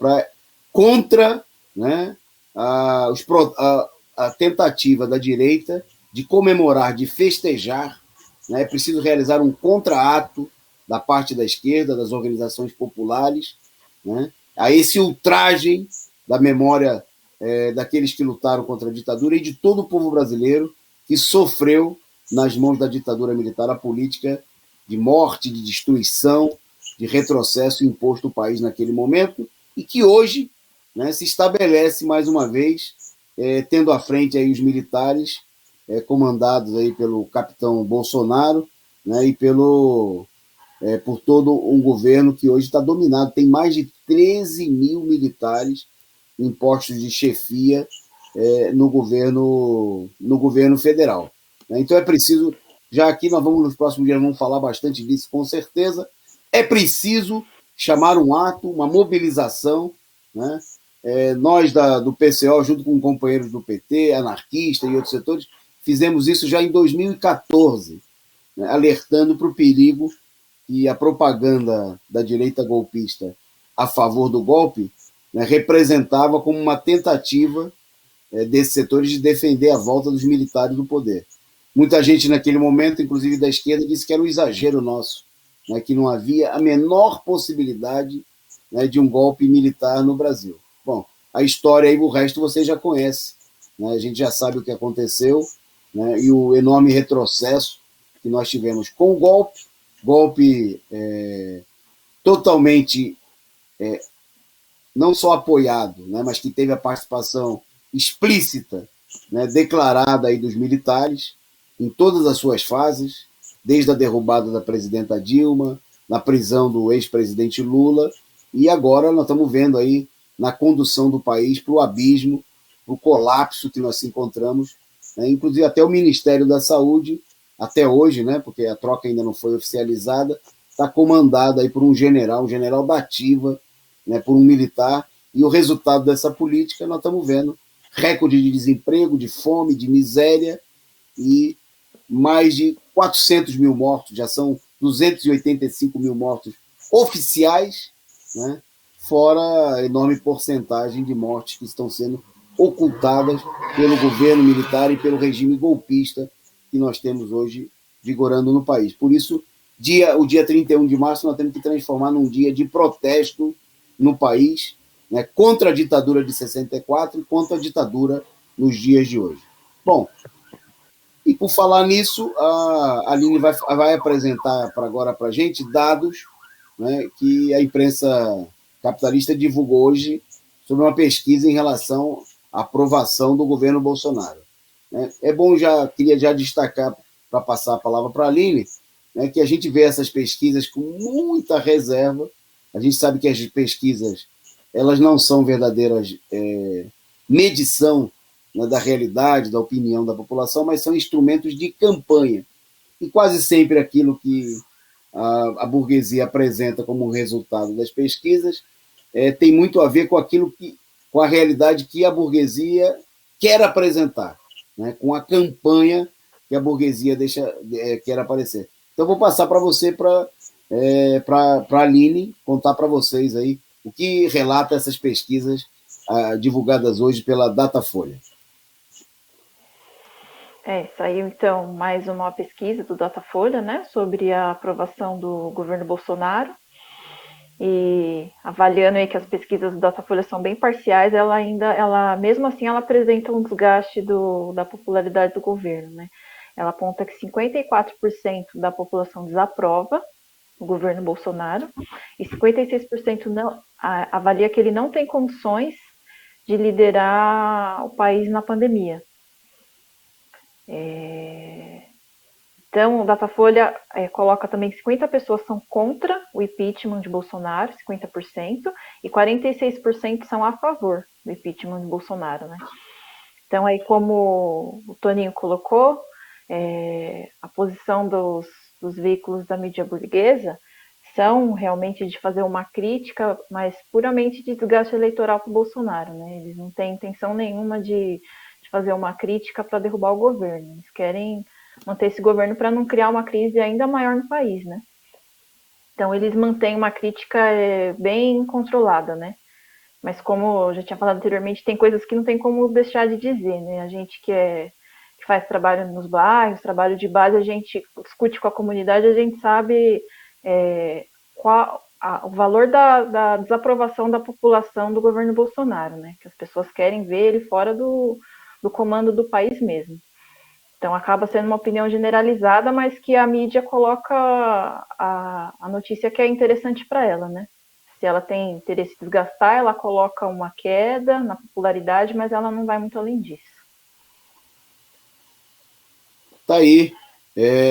contra, né, a tentativa da direita de comemorar, de festejar. Né, é preciso realizar um contra-ato da parte da esquerda, das organizações populares, né, a esse ultraje da memória daqueles que lutaram contra a ditadura e de todo o povo brasileiro que sofreu nas mãos da ditadura militar a política de morte, de destruição, de retrocesso imposto ao país naquele momento e que hoje, né, se estabelece mais uma vez, tendo à frente aí os militares comandados aí pelo capitão Bolsonaro, né, e por todo um governo que hoje está dominado. Tem mais de 13 mil militares em postos de chefia no governo federal. Então é preciso, já aqui nós vamos nos próximos dias vamos falar bastante disso com certeza, é preciso chamar um ato, uma mobilização, né? Nós do PCO, junto com companheiros do PT, anarquistas e outros setores, fizemos isso já em 2014, né? Alertando para o perigo que a propaganda da direita golpista a favor do golpe, né, representava como uma tentativa desses setores de defender a volta dos militares do poder. Muita gente naquele momento, inclusive da esquerda, disse que era um exagero nosso, né, que não havia a menor possibilidade, né, de um golpe militar no Brasil. Bom, a história aí, o resto você já conhece, né, a gente já sabe o que aconteceu, né, e o enorme retrocesso que nós tivemos com o golpe totalmente não só apoiado, né, mas que teve a participação explícita, né, declarada aí dos militares em todas as suas fases, desde a derrubada da presidenta Dilma, na prisão do ex-presidente Lula, e agora nós estamos vendo aí na condução do país para o abismo, para o colapso que nós encontramos, né, inclusive até o Ministério da Saúde, até hoje, né, porque a troca ainda não foi oficializada, está comandada aí por um general da ativa, né, por um militar, e o resultado dessa política nós estamos vendo recorde de desemprego, de fome, de miséria e mais de 400 mil mortos, já são 285 mil mortos oficiais, né, fora a enorme porcentagem de mortes que estão sendo ocultadas pelo governo militar e pelo regime golpista que nós temos hoje vigorando no país. Por isso, o dia 31 de março nós temos que transformar num dia de protesto no país, né, contra a ditadura de 64 e contra a ditadura nos dias de hoje. Bom, e por falar nisso, a Aline vai apresentar agora para a gente dados, né, que a imprensa capitalista divulgou hoje sobre uma pesquisa em relação à aprovação do governo Bolsonaro. É bom, queria já destacar, para passar a palavra para a Aline, né, que a gente vê essas pesquisas com muita reserva. A gente sabe que as pesquisas elas não são verdadeiras medição, né, da realidade, da opinião da população, mas são instrumentos de campanha. E quase sempre aquilo que a burguesia apresenta como resultado das pesquisas tem muito a ver com a realidade que a burguesia quer apresentar, né, com a campanha que a burguesia quer aparecer. Então, vou passar para você, para a Aline, contar para vocês aí o que relata essas pesquisas divulgadas hoje pela Datafolha. Saiu então mais uma pesquisa do Datafolha, né, sobre a aprovação do governo Bolsonaro. E avaliando aí que as pesquisas do Datafolha são bem parciais, ela mesmo assim ela apresenta um desgaste da popularidade do governo, né? Ela aponta que 54% da população desaprova o governo Bolsonaro e 56% avalia que ele não tem condições de liderar o país na pandemia. Então, o Datafolha coloca também que 50 pessoas são contra o impeachment de Bolsonaro, 50%, e 46% são a favor do impeachment de Bolsonaro, né? Então, aí, como o Toninho colocou, a posição dos veículos da mídia burguesa são realmente de fazer uma crítica, mas puramente de desgaste eleitoral para o Bolsonaro, né? Eles não têm intenção nenhuma de fazer uma crítica para derrubar o governo. Eles querem manter esse governo para não criar uma crise ainda maior no país, né? Então, eles mantêm uma crítica bem controlada, né? Mas como eu já tinha falado anteriormente, tem coisas que não tem como deixar de dizer, né? A gente que faz trabalho nos bairros, trabalho de base, a gente discute com a comunidade, a gente sabe o valor da desaprovação da população do governo Bolsonaro, né? Que as pessoas querem ver ele fora do comando do país mesmo. Então acaba sendo uma opinião generalizada, mas que a mídia coloca a notícia que é interessante para ela, né? Se ela tem interesse em desgastar, ela coloca uma queda na popularidade, mas ela não vai muito além disso. Tá aí.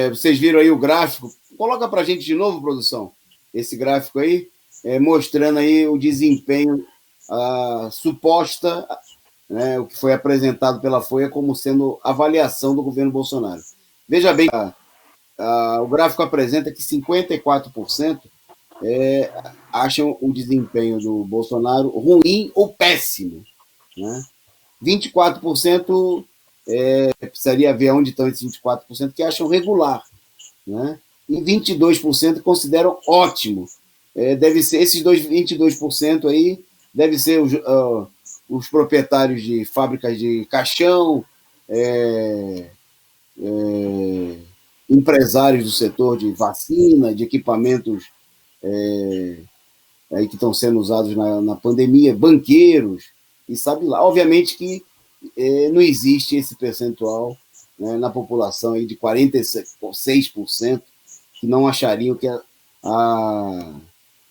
Vocês viram aí o gráfico? Coloca para a gente de novo, produção, esse gráfico aí, mostrando aí o desempenho, a suposta, né, o que foi apresentado pela Folha como sendo avaliação do governo Bolsonaro. Veja bem, o gráfico apresenta que 54% acham o desempenho do Bolsonaro ruim ou péssimo, né? 24% precisaria ver onde estão esses 24% que acham regular, né? E 22% consideram ótimo. Deve ser esses 22% aí, deve ser os proprietários de fábricas de caixão, empresários do setor de vacina, de equipamentos aí que estão sendo usados na pandemia, banqueiros, e sabe lá. Obviamente que não existe esse percentual, né, na população aí de 46% que não achariam que a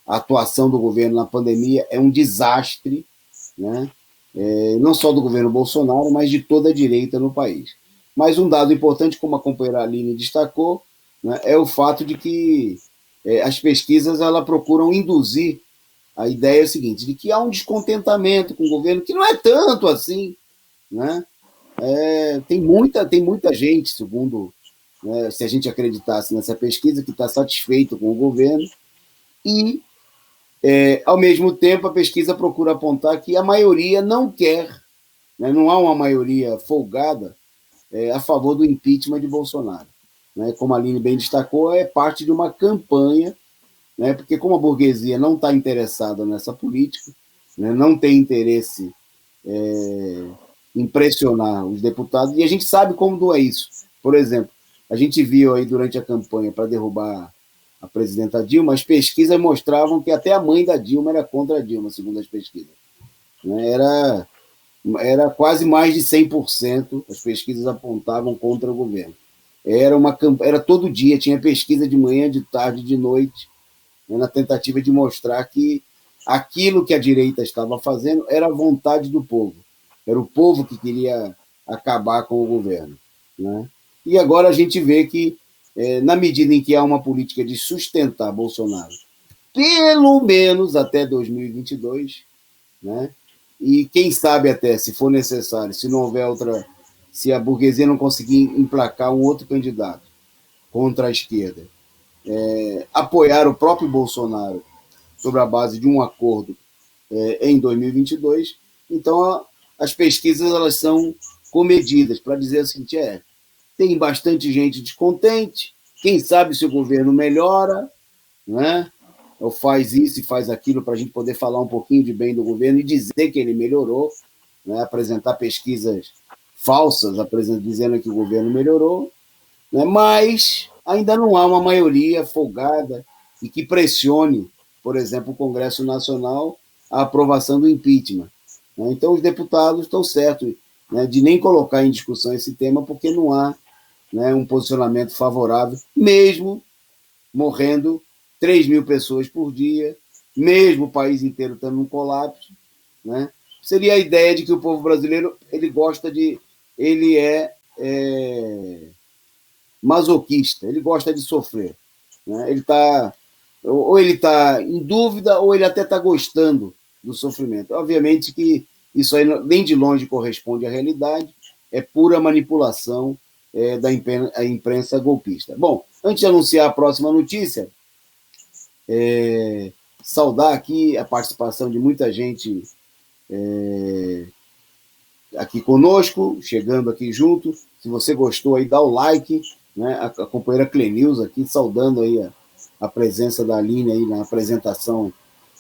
atuação do governo na pandemia é um desastre, né, não só do governo Bolsonaro, mas de toda a direita no país. Mas um dado importante, como a companheira Aline destacou, né, é o fato de que as pesquisas ela procuram induzir a ideia seguinte, de que há um descontentamento com o governo, que não é tanto assim, né? Tem muita gente, segundo, né, se a gente acreditasse nessa pesquisa, que está satisfeito com o governo, e, ao mesmo tempo, a pesquisa procura apontar que a maioria não quer, né, não há uma maioria folgada a favor do impeachment de Bolsonaro. Né? Como a Aline bem destacou, é parte de uma campanha, né, porque como a burguesia não está interessada nessa política, né, não tem interesse em pressionar os deputados, e a gente sabe como não é isso. Por exemplo, a gente viu aí durante a campanha para derrubar a presidenta Dilma, as pesquisas mostravam que até a mãe da Dilma era contra a Dilma, segundo as pesquisas. Né? Era quase mais de 100%, as pesquisas apontavam contra o governo. Era todo dia, tinha pesquisa de manhã, de tarde, de noite, né, na tentativa de mostrar que aquilo que a direita estava fazendo era a vontade do povo. Era o povo que queria acabar com o governo. Né? E agora a gente vê que, na medida em que há uma política de sustentar Bolsonaro, pelo menos até 2022, né? E quem sabe até, se for necessário, se não houver outra, se a burguesia não conseguir emplacar um outro candidato contra a esquerda, apoiar o próprio Bolsonaro sobre a base de um acordo em 2022, então as pesquisas elas são comedidas para dizer o seguinte, tem bastante gente descontente, quem sabe se o governo melhora, né? Ou faz isso e faz aquilo para a gente poder falar um pouquinho de bem do governo e dizer que ele melhorou, né? Apresentar pesquisas falsas, dizendo que o governo melhorou, né? Mas ainda não há uma maioria folgada e que pressione, por exemplo, o Congresso Nacional a aprovação do impeachment. Né? Então, os deputados estão certos, né, de nem colocar em discussão esse tema, porque não há, né, um posicionamento favorável, mesmo morrendo 3 mil pessoas por dia, mesmo o país inteiro estando num colapso. Né? Seria a ideia de que o povo brasileiro ele é masoquista, ele gosta de sofrer. Né? Ou ele está em dúvida, ou ele até está gostando do sofrimento. Obviamente que isso aí nem de longe corresponde à realidade, é pura manipulação da imprensa golpista. Bom, antes de anunciar a próxima notícia, saudar aqui a participação de muita gente aqui conosco, chegando aqui junto. Se você gostou aí, dá o like, né? A companheira Clenilza aqui saudando aí a presença da Aline aí na apresentação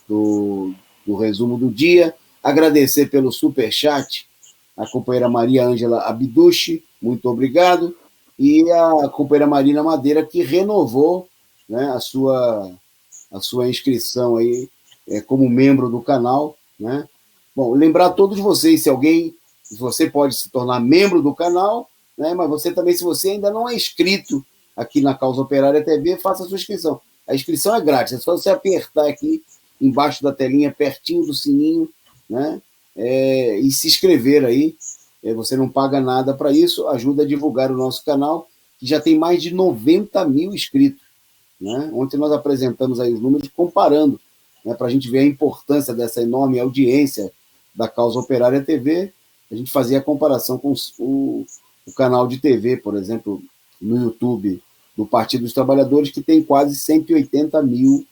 do resumo do dia. Agradecer pelo superchat a companheira Maria Ângela Abducci, muito obrigado, e a companheira Marina Madeira, que renovou, né, a sua inscrição aí como membro do canal, né? Bom, lembrar a todos vocês, se você pode se tornar membro do canal, né, mas você também, se você ainda não é inscrito aqui na Causa Operária TV, faça a sua inscrição. A inscrição é grátis, é só você apertar aqui embaixo da telinha, pertinho do sininho, né, e se inscrever aí. Você não paga nada para isso, ajuda a divulgar o nosso canal, que já tem mais de 90 mil inscritos. Né? Ontem nós apresentamos aí os números comparando, né, para a gente ver a importância dessa enorme audiência da Causa Operária TV. A gente fazia a comparação com o canal de TV, por exemplo, no YouTube do Partido dos Trabalhadores, que tem quase 180 mil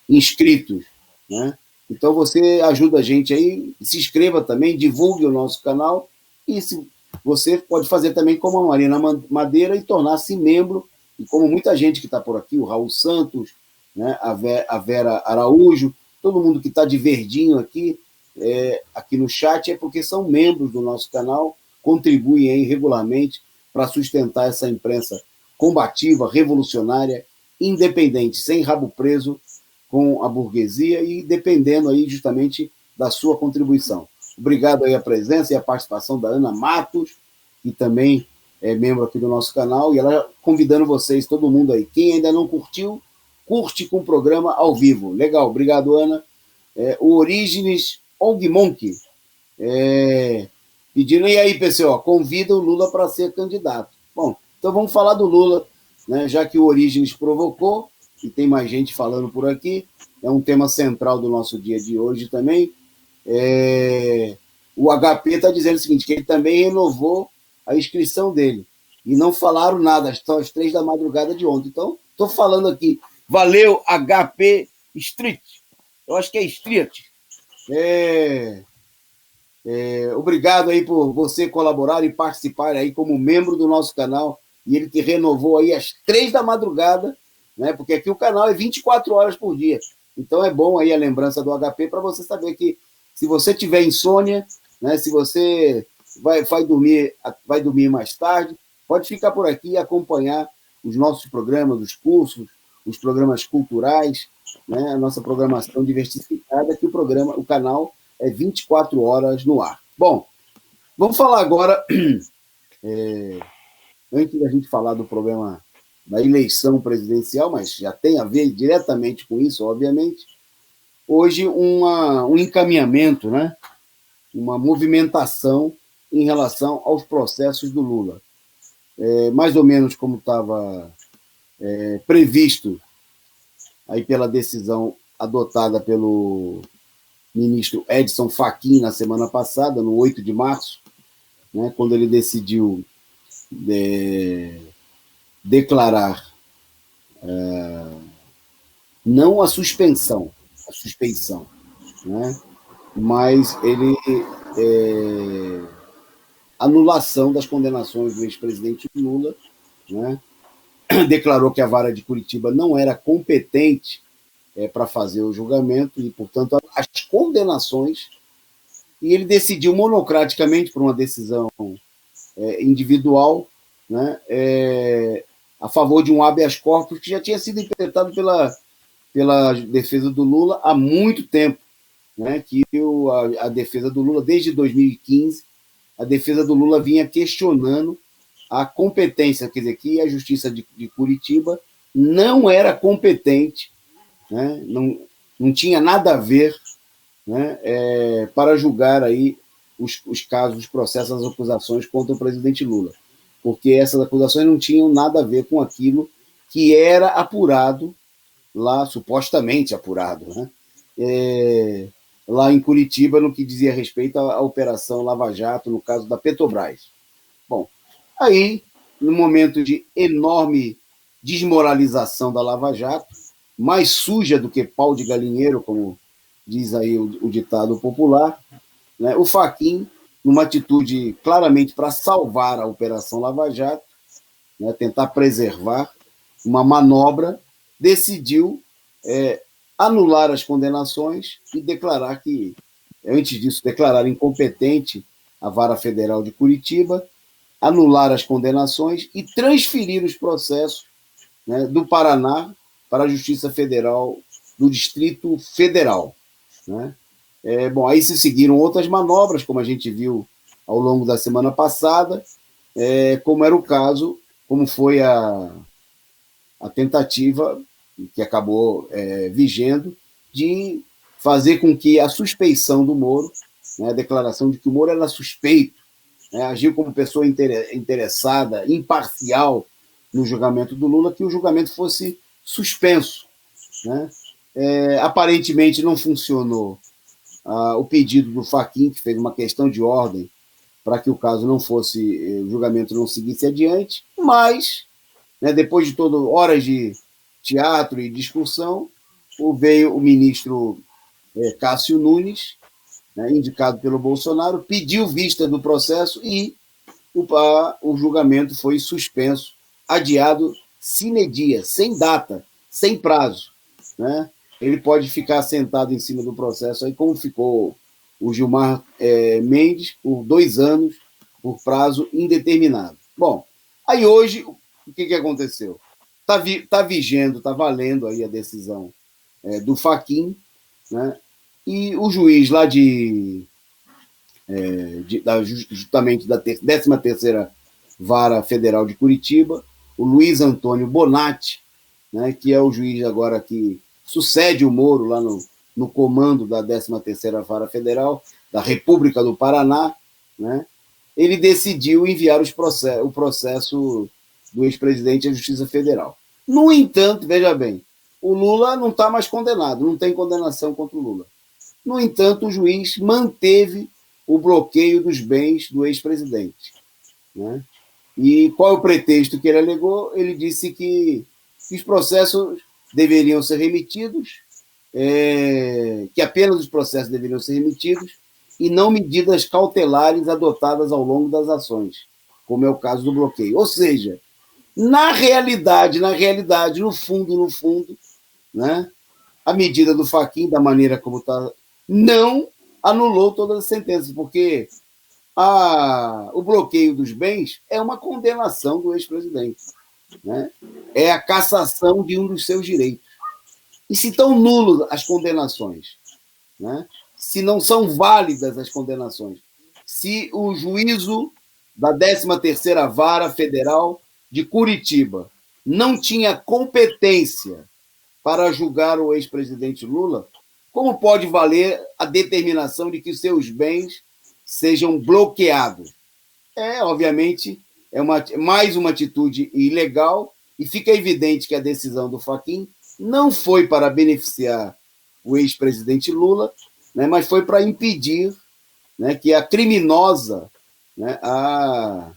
inscritos. Né? Então você ajuda a gente aí, se inscreva também, divulgue o nosso canal, e se você pode fazer também como a Marina Madeira e tornar-se membro, e como muita gente que está por aqui, o Raul Santos, né, a Vera Araújo, todo mundo que está de verdinho aqui no chat, é porque são membros do nosso canal, contribuem aí regularmente para sustentar essa imprensa combativa, revolucionária, independente, sem rabo preso com a burguesia e dependendo aí justamente da sua contribuição. Obrigado aí a presença e a participação da Ana Matos, que também é membro aqui do nosso canal, e ela convidando vocês, todo mundo aí. Quem ainda não curtiu, curte com o programa ao vivo. Legal, obrigado, Ana. O Orígenes Ongmonk, pedindo, e aí, pessoal, convida o Lula para ser candidato. Bom, então vamos falar do Lula, né, já que o Orígenes provocou, e tem mais gente falando por aqui, é um tema central do nosso dia de hoje também. O HP está dizendo o seguinte, que ele também renovou a inscrição dele, e não falaram nada, estão às 3 da madrugada de ontem. Então, estou falando aqui, valeu HP Street, eu acho que é Street. Obrigado aí por você colaborar e participar aí como membro do nosso canal, e ele que renovou aí às 3 da madrugada, né, porque aqui o canal é 24 horas por dia, então é bom aí a lembrança do HP para você saber que se você tiver insônia, né, se você vai dormir mais tarde, pode ficar por aqui e acompanhar os nossos programas, os cursos, os programas culturais, né, a nossa programação diversificada, que o canal é 24 horas no ar. Bom, vamos falar agora, antes da gente falar do problema da eleição presidencial, mas já tem a ver diretamente com isso, obviamente, hoje um encaminhamento, né, uma movimentação em relação aos processos do Lula. Mais ou menos como estava previsto aí pela decisão adotada pelo ministro Edson Fachin na semana passada, no 8 de março, né, quando ele decidiu declarar não a suspensão, né, mas ele anulação das condenações do ex-presidente Lula, né, declarou que a vara de Curitiba não era competente para fazer o julgamento e, portanto, as condenações, e ele decidiu monocraticamente, por uma decisão individual, né, a favor de um habeas corpus que já tinha sido interpretado pela defesa do Lula há muito tempo, né, que a defesa do Lula, desde 2015, a defesa do Lula vinha questionando a competência, quer dizer, que a Justiça de Curitiba não era competente, né, não tinha nada a ver, né, para julgar aí os casos, os processos, as acusações contra o presidente Lula, porque essas acusações não tinham nada a ver com aquilo que era apurado lá, supostamente apurado, né, lá em Curitiba, no que dizia respeito à Operação Lava Jato, no caso da Petrobras. Bom, aí, no momento de enorme desmoralização da Lava Jato, mais suja do que pau de galinheiro, como diz aí o ditado popular, né, o Fachin, numa atitude claramente para salvar a Operação Lava Jato, né, tentar preservar, uma manobra, decidiu anular as condenações e declarar que, antes disso, declarar incompetente a Vara Federal de Curitiba, anular as condenações e transferir os processos, né, do Paraná para a Justiça Federal do Distrito Federal. Né? Bom, aí se seguiram outras manobras, como a gente viu ao longo da semana passada, como era o caso, como foi a tentativa, que acabou vigendo, de fazer com que a suspeição do Moro, né, a declaração de que o Moro era suspeito, né, agiu como pessoa interessada, imparcial no julgamento do Lula, que o julgamento fosse suspenso. Né? Aparentemente não funcionou o pedido do Fachin, que fez uma questão de ordem para que o caso não fosse, o julgamento não seguisse adiante, mas, né, depois de horas de teatro e discussão, veio o ministro Cássio Nunes, né, indicado pelo Bolsonaro, pediu vista do processo e o julgamento foi suspenso, adiado sine die, sem data, sem prazo. Né? Ele pode ficar sentado em cima do processo, aí como ficou o Gilmar Mendes, por 2 anos, por prazo indeterminado. Bom, aí hoje, o que aconteceu? Está vigendo, está valendo aí a decisão do Fachin, né? E o juiz lá justamente da 13ª Vara Federal de Curitiba, o Luiz Antônio Bonatti, né, que é o juiz agora que sucede o Moro lá no comando da 13ª Vara Federal da República do Paraná, né, ele decidiu enviar o processo do ex-presidente à Justiça Federal. No entanto, veja bem, o Lula não está mais condenado, não tem condenação contra o Lula. No entanto, o juiz manteve o bloqueio dos bens do ex-presidente. Né? E qual é o pretexto que ele alegou? Ele disse que os processos deveriam ser remitidos, que apenas os processos deveriam ser remitidos e não medidas cautelares adotadas ao longo das ações, como é o caso do bloqueio. Ou seja, na realidade, no fundo, né, a medida do Fachin, da maneira como está, não anulou todas as sentenças, porque o bloqueio dos bens é uma condenação do ex-presidente. Né? É a cassação de um dos seus direitos. E se estão nulas as condenações, né? Se não são válidas as condenações, se o juízo da 13ª Vara Federal de Curitiba não tinha competência para julgar o ex-presidente Lula, como pode valer a determinação de que seus bens sejam bloqueados? Obviamente, mais uma atitude ilegal, e fica evidente que a decisão do Fachin não foi para beneficiar o ex-presidente Lula, né, mas foi para impedir, né, que a criminosa, né, a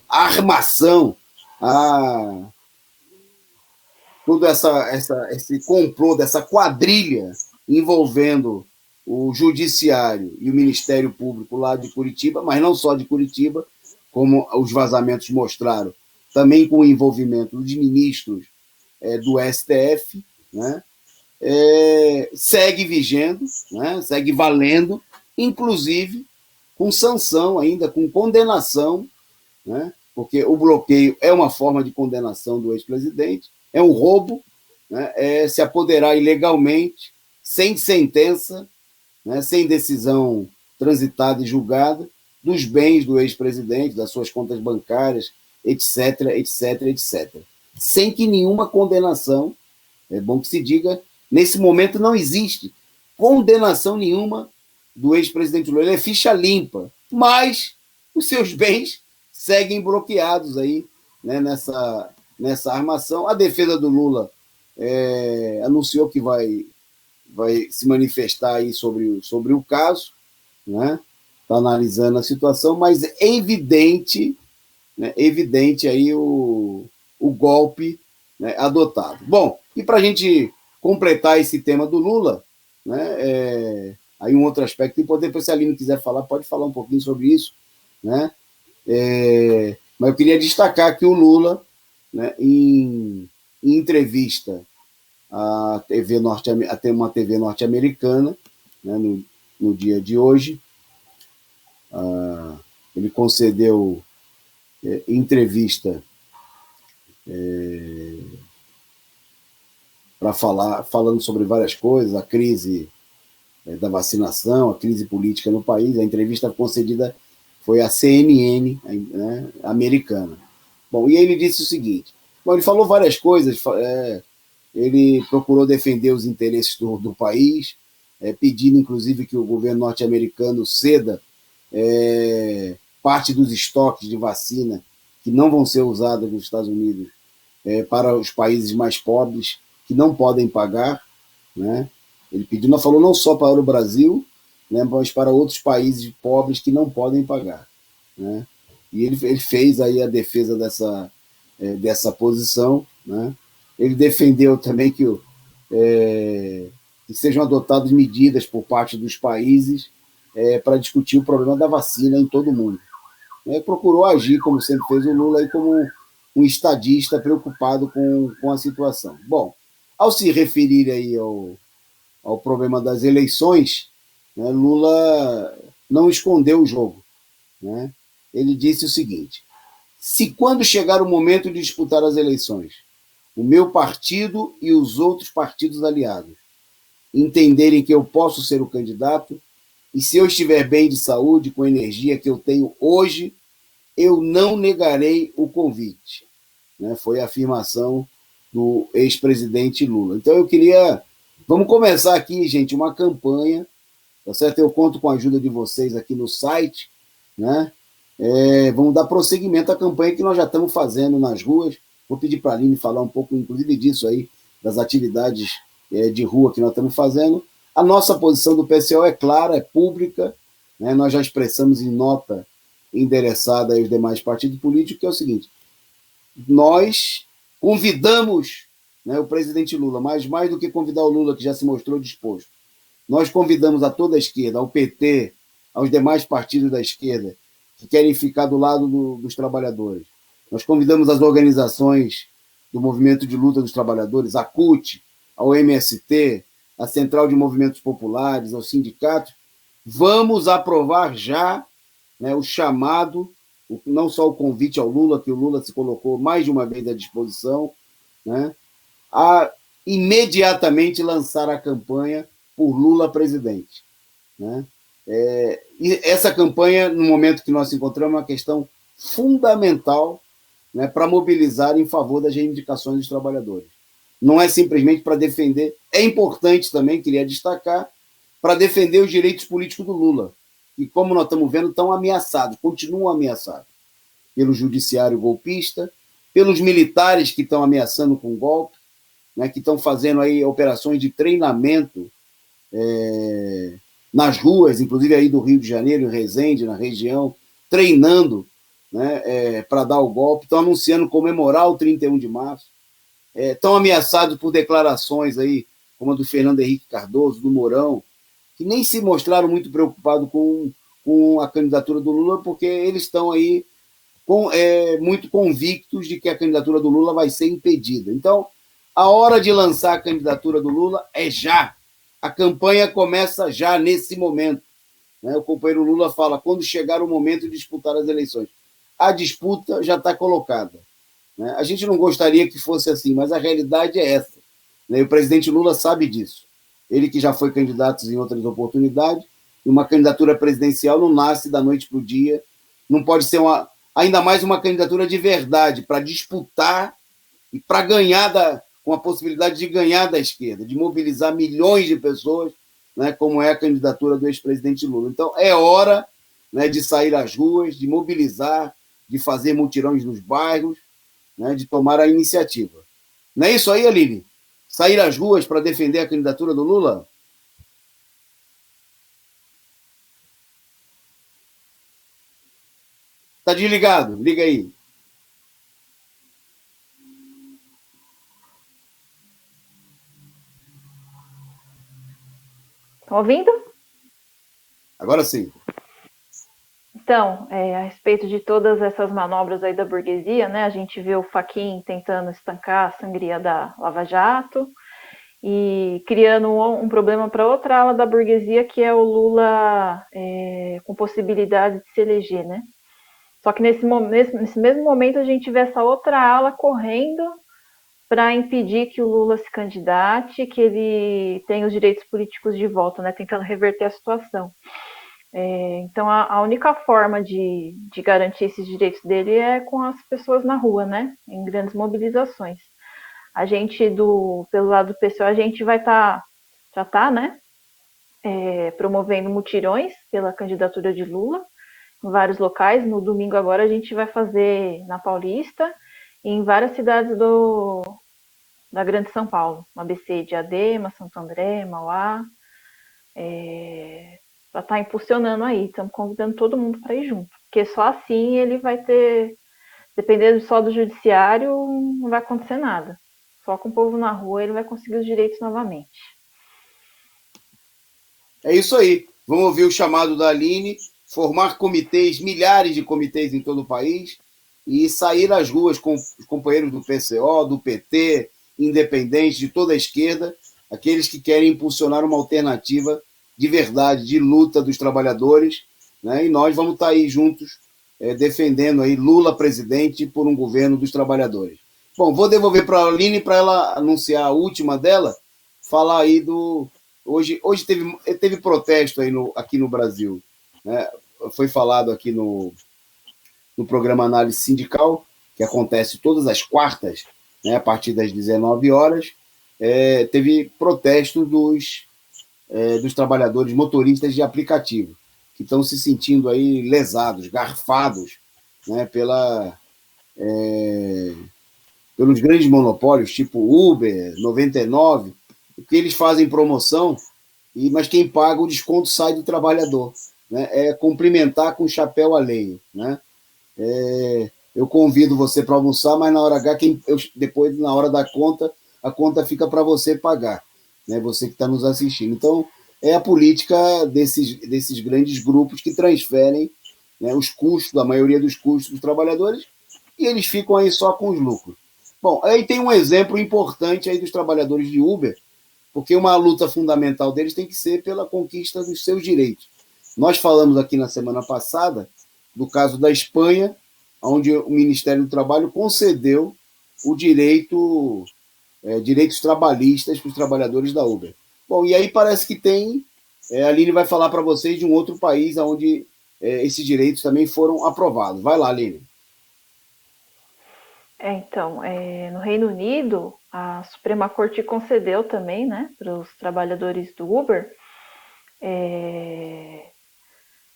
armação, todo esse complô dessa quadrilha envolvendo o Judiciário e o Ministério Público lá de Curitiba, mas não só de Curitiba, como os vazamentos mostraram, também com o envolvimento de ministros do STF, né, segue vigendo, né, segue valendo, inclusive com sanção ainda, com condenação, né, porque o bloqueio é uma forma de condenação do ex-presidente, é um roubo, né, se apoderar ilegalmente, sem sentença, né, sem decisão transitada e julgada, dos bens do ex-presidente, das suas contas bancárias, etc, etc, etc. Sem que nenhuma condenação, é bom que se diga, nesse momento não existe condenação nenhuma do ex-presidente Lula. Ele é ficha limpa, mas os seus bens seguem bloqueados aí, né, nessa armação. A defesa do Lula anunciou que vai se manifestar aí sobre o caso, né? Está analisando a situação, mas é evidente, né, evidente aí o golpe, né, adotado. Bom, e para a gente completar esse tema do Lula, né, aí um outro aspecto importante, depois se a Aline quiser falar, pode falar um pouquinho sobre isso, né? Mas eu queria destacar que o Lula né, em entrevista à TV até uma TV norte-americana, né, no dia de hoje, ele concedeu entrevista para falando sobre várias coisas, a crise da vacinação, a crise política no país. A entrevista concedida foi à CNN, né, americana. Bom, e ele disse o seguinte: bom, ele falou várias coisas, ele procurou defender os interesses do país, pedindo inclusive que o governo norte-americano ceda parte dos estoques de vacina que não vão ser usados nos Estados Unidos para os países mais pobres que não podem pagar, né? Ele pediu, não falou não só para o Brasil, né, mas para outros países pobres que não podem pagar, né? E ele fez aí a defesa dessa posição, né? Ele defendeu também que sejam adotadas medidas por parte dos países para discutir o problema da vacina em todo o mundo. Procurou agir, como sempre fez o Lula, aí como um estadista preocupado com a situação. Bom, ao se referir aí ao problema das eleições, né, Lula não escondeu o jogo, né? Ele disse o seguinte: se quando chegar o momento de disputar as eleições, o meu partido e os outros partidos aliados entenderem que eu posso ser o candidato, e se eu estiver bem de saúde, com a energia que eu tenho hoje, eu não negarei o convite. Né? Foi a afirmação do ex-presidente Lula. Então eu queria. Vamos começar aqui, gente, uma campanha, tá certo? Eu conto com a ajuda de vocês aqui no site, né? Vamos dar prosseguimento à campanha que nós já estamos fazendo nas ruas. Vou pedir para a Aline falar um pouco, inclusive, disso aí, das atividades de rua que nós estamos fazendo. A nossa posição do PSOL é clara, é pública, né? Nós já expressamos em nota endereçada aos demais partidos políticos, que é o seguinte: nós convidamos, né, o presidente Lula, mas mais do que convidar o Lula, que já se mostrou disposto, nós convidamos a toda a esquerda, ao PT, aos demais partidos da esquerda, que querem ficar do lado dos trabalhadores. Nós convidamos as organizações do Movimento de Luta dos Trabalhadores, a CUT, ao MST, a Central de Movimentos Populares, aos sindicatos. Vamos aprovar já, né, o chamado, não só o convite ao Lula, que o Lula se colocou mais de uma vez à disposição, né, a imediatamente lançar a campanha por Lula presidente. Né? E essa campanha, no momento que nós nos encontramos, é uma questão fundamental, né, para mobilizar em favor das reivindicações dos trabalhadores. Não é simplesmente para defender, é importante também, queria destacar, para defender os direitos políticos do Lula, que, como nós estamos vendo, estão ameaçados, continuam ameaçados pelo judiciário golpista, pelos militares que estão ameaçando com golpe, né, que estão fazendo aí operações de treinamento nas ruas, inclusive aí do Rio de Janeiro, em Resende, na região, treinando, né, para dar o golpe, estão anunciando comemorar o 31 de março, estão ameaçados por declarações aí, como a do Fernando Henrique Cardoso, do Mourão, que nem se mostraram muito preocupados com a candidatura do Lula, porque eles estão aí muito convictos de que a candidatura do Lula vai ser impedida. Então, a hora de lançar a candidatura do Lula é já. A campanha começa já nesse momento. Né? O companheiro Lula fala, quando chegar o momento de disputar as eleições. A disputa já está colocada. Né? A gente não gostaria que fosse assim, mas a realidade é essa. Né? E o presidente Lula sabe disso. Ele que já foi candidato em outras oportunidades, e uma candidatura presidencial não nasce da noite para o dia, não pode ser ainda mais uma candidatura de verdade, para disputar e para ganhar, com a possibilidade de ganhar da esquerda, de mobilizar milhões de pessoas, né, como é a candidatura do ex-presidente Lula. Então, é hora, né, de sair às ruas, de mobilizar, de fazer mutirões nos bairros, né, de tomar a iniciativa. Não é isso aí, Aline? Sair às ruas para defender a candidatura do Lula? Tá desligado? Liga aí. Tá ouvindo? Agora sim. Então, a respeito de todas essas manobras aí da burguesia, né, a gente vê o Fachin tentando estancar a sangria da Lava Jato e criando um problema para outra ala da burguesia, que é o Lula com possibilidade de se eleger, né? Só que nesse mesmo momento a gente vê essa outra ala correndo para impedir que o Lula se candidate, que ele tenha os direitos políticos de volta, né? Tentando reverter a situação. Então, a única forma de garantir esses direitos dele é com as pessoas na rua, né? Em grandes mobilizações. A gente, pelo lado do PCO, a gente vai já está, né? Promovendo mutirões pela candidatura de Lula em vários locais. No domingo agora a gente vai fazer na Paulista e em várias cidades da Grande São Paulo. ABC, Diadema, Santo André, Mauá. Para estar impulsionando aí. Estamos convidando todo mundo para ir junto. Porque só assim ele vai ter, dependendo só do judiciário, não vai acontecer nada. Só com o povo na rua ele vai conseguir os direitos novamente. É isso aí. Vamos ouvir o chamado da Aline, formar comitês, milhares de comitês em todo o país e sair às ruas com os companheiros do PCO, do PT, independentes, de toda a esquerda, aqueles que querem impulsionar uma alternativa de verdade, de luta dos trabalhadores, né? E nós vamos estar aí juntos defendendo aí Lula presidente por um governo dos trabalhadores. Bom, vou devolver para a Aline para ela anunciar a última dela, falar aí do... Hoje teve protesto aí aqui no Brasil, né? Foi falado aqui no programa Análise Sindical, que acontece todas as quartas, né, a partir das 19 horas, teve protesto dos trabalhadores motoristas de aplicativo, que estão se sentindo aí lesados, garfados, né, pelos grandes monopólios, tipo Uber, 99, que eles fazem promoção, mas quem paga o desconto sai do trabalhador. Né? É cumprimentar com chapéu alheio. Né? Eu convido você para almoçar, mas na hora H, depois, na hora da conta, a conta fica para você pagar, né? Você que está nos assistindo. Então, é a política desses grandes grupos que transferem, né, os custos, a maioria dos custos dos trabalhadores, e eles ficam aí só com os lucros. Bom, aí tem um exemplo importante aí dos trabalhadores de Uber, porque uma luta fundamental deles tem que ser pela conquista dos seus direitos. Nós falamos aqui na semana passada do caso da Espanha, onde o Ministério do Trabalho concedeu o direitos trabalhistas para os trabalhadores da Uber. Bom, e aí parece que tem... a Aline vai falar para vocês de um outro país onde esses direitos também foram aprovados. Vai lá, Aline. Então, no Reino Unido, a Suprema Corte concedeu também, né, para os trabalhadores do Uber,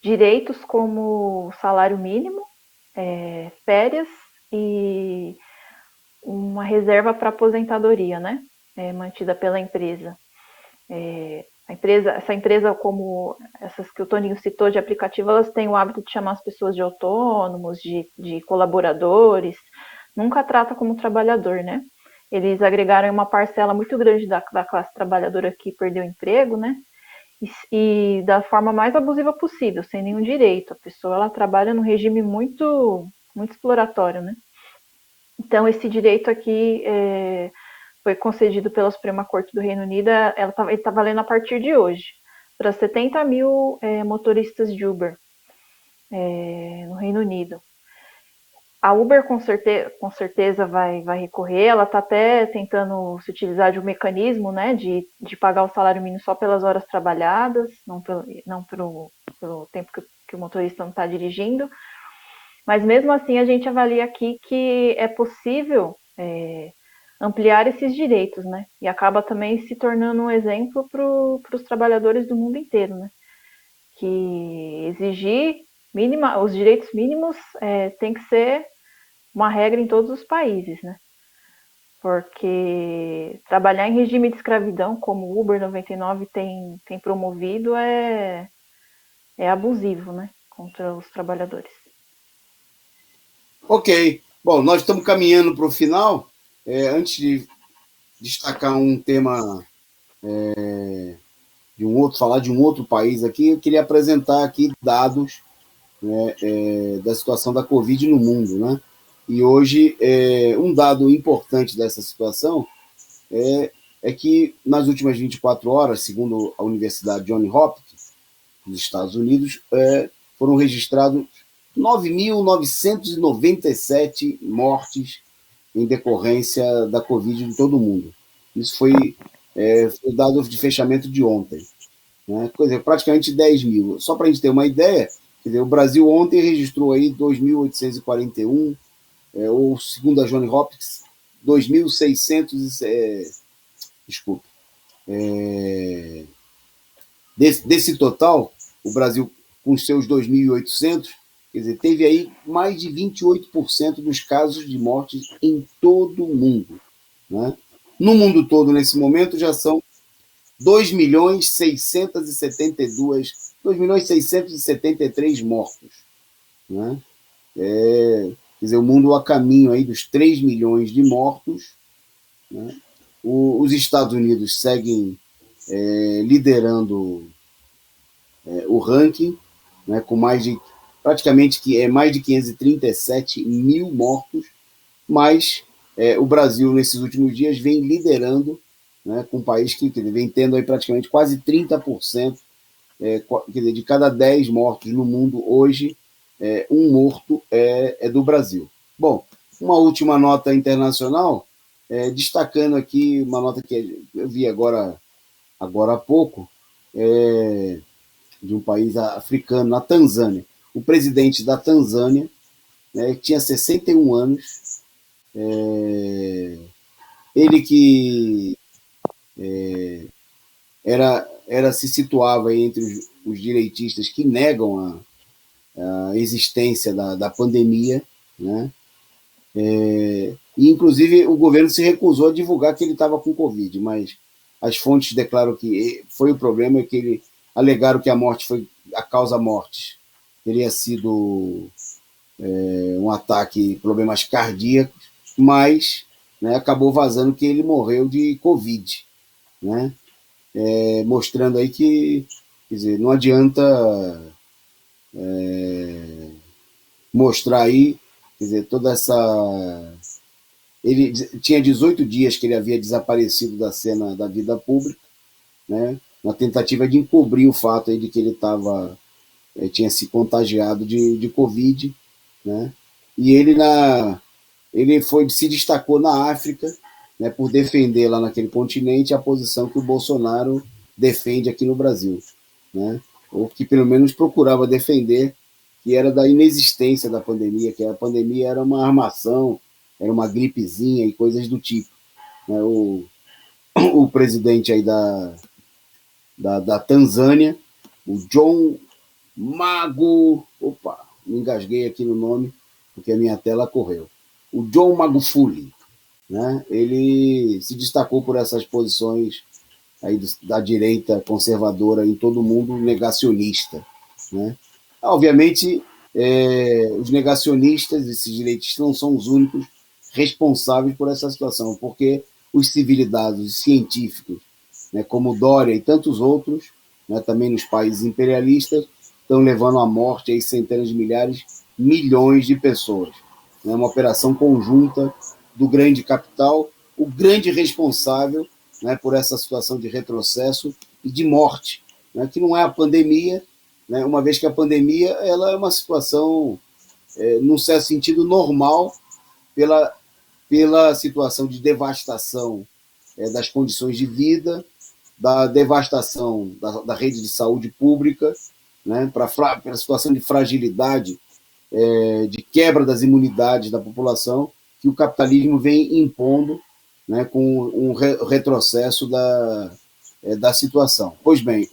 direitos como salário mínimo, férias e uma reserva para aposentadoria, né, mantida pela empresa. Essa empresa, como essas que o Toninho citou de aplicativo, elas têm o hábito de chamar as pessoas de autônomos, de colaboradores, nunca trata como trabalhador, né? Eles agregaram uma parcela muito grande da classe trabalhadora que perdeu o emprego, né? E da forma mais abusiva possível, sem nenhum direito. A pessoa ela trabalha num regime muito, muito exploratório, né? Então, esse direito aqui foi concedido pela Suprema Corte do Reino Unido, ele está valendo a partir de hoje, para 70 mil motoristas de Uber no Reino Unido. A Uber com certeza vai recorrer, ela está até tentando se utilizar de um mecanismo, né, de pagar o salário mínimo só pelas horas trabalhadas, não pelo tempo que o motorista não está dirigindo. Mas mesmo assim a gente avalia aqui que é possível ampliar esses direitos, né? E acaba também se tornando um exemplo para os trabalhadores do mundo inteiro, né? Que exigir os direitos mínimos tem que ser uma regra em todos os países, né? Porque trabalhar em regime de escravidão, como o Uber 99 tem promovido, é abusivo, né? Contra os trabalhadores. Ok. Bom, nós estamos caminhando para o final. Antes de destacar um tema falar de um outro país aqui, eu queria apresentar aqui dados né, da situação da Covid no mundo, né? E hoje, um dado importante dessa situação é que nas últimas 24 horas, segundo a Universidade Johns Hopkins, dos Estados Unidos, foram registrados 9.997 mortes em decorrência da Covid em todo o mundo. Isso foi o dado de fechamento de ontem, né? Coisa, praticamente 10 mil. Só para a gente ter uma ideia, quer dizer, o Brasil ontem registrou aí 2.841, ou segundo a Johns Hopkins, 2.600, desculpe. Desse total, o Brasil, com seus 2.800, quer dizer, teve aí mais de 28% dos casos de mortes em todo o mundo, né? No mundo todo, nesse momento, já são 2.673 mortos, né? Quer dizer, o mundo a caminho aí dos 3 milhões de mortos, né? Os Estados Unidos seguem liderando o ranking, né, com mais de 537 mil mortos, mas o Brasil, nesses últimos dias, vem liderando, né, com um país que vem tendo aí praticamente quase 30%, quer dizer, de cada 10 mortos no mundo hoje, um morto é do Brasil. Bom, uma última nota internacional, destacando aqui uma nota que eu vi agora há pouco, de um país africano, na Tanzânia. O presidente da Tanzânia, né, tinha 61 anos, ele que se situava entre os direitistas que negam a existência da pandemia, né? E, inclusive, o governo se recusou a divulgar que ele estava com Covid, mas as fontes declaram que foi o problema, é que ele alegaram que a causa morte teria sido um ataque, problemas cardíacos, mas, né, acabou vazando que ele morreu de Covid, né? Mostrando aí que, quer dizer, não adianta mostrar aí, quer dizer, toda essa... Ele tinha 18 dias que ele havia desaparecido da cena da vida pública, né, na tentativa de encobrir o fato aí de que ele tinha se contagiado de Covid, né? E ele se destacou na África, né, por defender lá naquele continente a posição que o Bolsonaro defende aqui no Brasil, né? Ou que pelo menos procurava defender, que era da inexistência da pandemia, que a pandemia era uma armação, era uma gripezinha e coisas do tipo, né? O presidente aí da Tanzânia, o John Mago... Opa, me engasguei aqui no nome, porque a minha tela correu. O John Magufuli, né? Ele se destacou por essas posições aí da direita conservadora em todo o mundo, negacionista, né? Obviamente, os negacionistas, esses direitistas, não são os únicos responsáveis por essa situação, porque os civilizados, os científicos, né, como Dória e tantos outros, né, também nos países imperialistas, estão levando à morte aí centenas de milhares, milhões de pessoas. É uma operação conjunta do grande capital, o grande responsável, né, por essa situação de retrocesso e de morte, né, que não é a pandemia, né, uma vez que a pandemia ela é uma situação, num certo sentido, normal pela situação de devastação das condições de vida, da devastação da rede de saúde pública, né, para a situação de fragilidade, de quebra das imunidades da população, que o capitalismo vem impondo, né, com um retrocesso da situação. Pois bem,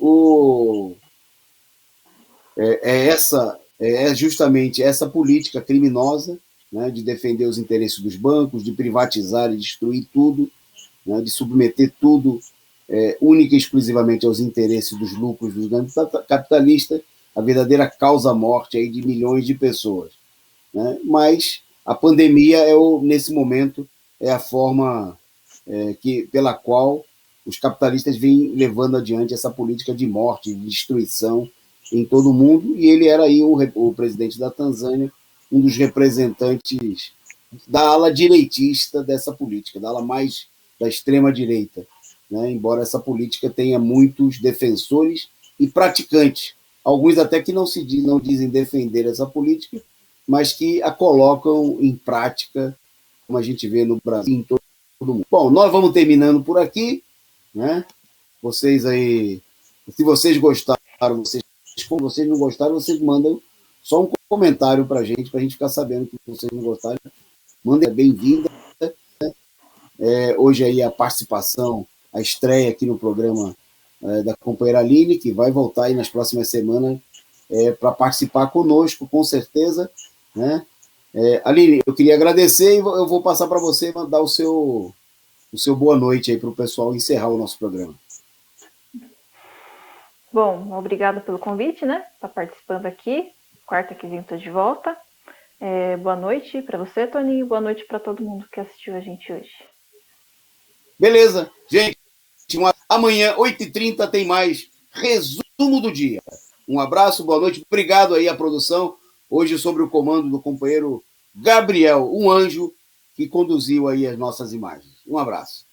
é justamente essa política criminosa, né, de defender os interesses dos bancos, de privatizar e destruir tudo, né, de submeter tudo única e exclusivamente aos interesses dos lucros dos grandes capitalistas, a verdadeira causa-morte aí de milhões de pessoas, né? Mas a pandemia, nesse momento, é a forma pela qual os capitalistas vêm levando adiante essa política de morte, de destruição em todo o mundo, e ele era aí o presidente da Tanzânia, um dos representantes da ala direitista dessa política, da ala mais da extrema-direita, né? Embora essa política tenha muitos defensores e praticantes, alguns até que não dizem defender essa política, mas que a colocam em prática, como a gente vê no Brasil, em todo mundo. Bom, nós vamos terminando por aqui, né? Vocês aí, se vocês gostaram, se vocês não gostaram, vocês mandam só um comentário para a gente ficar sabendo que vocês não gostaram. Mandem, bem-vinda. Hoje aí a participação, a estreia aqui no programa da companheira Aline, que vai voltar aí nas próximas semanas para participar conosco, com certeza, né? Aline, eu queria agradecer e eu vou passar para você mandar o seu boa noite aí para o pessoal encerrar o nosso programa. Bom, obrigada pelo convite, né? Tá participando aqui. Quarta que vem, tô de volta. Boa noite para você, Toninho. Boa noite para todo mundo que assistiu a gente hoje. Beleza, gente. Amanhã, 8h30, tem mais resumo do dia. Um abraço, boa noite. Obrigado aí à produção. Hoje sobre o comando do companheiro Gabriel, um anjo que conduziu aí as nossas imagens. Um abraço.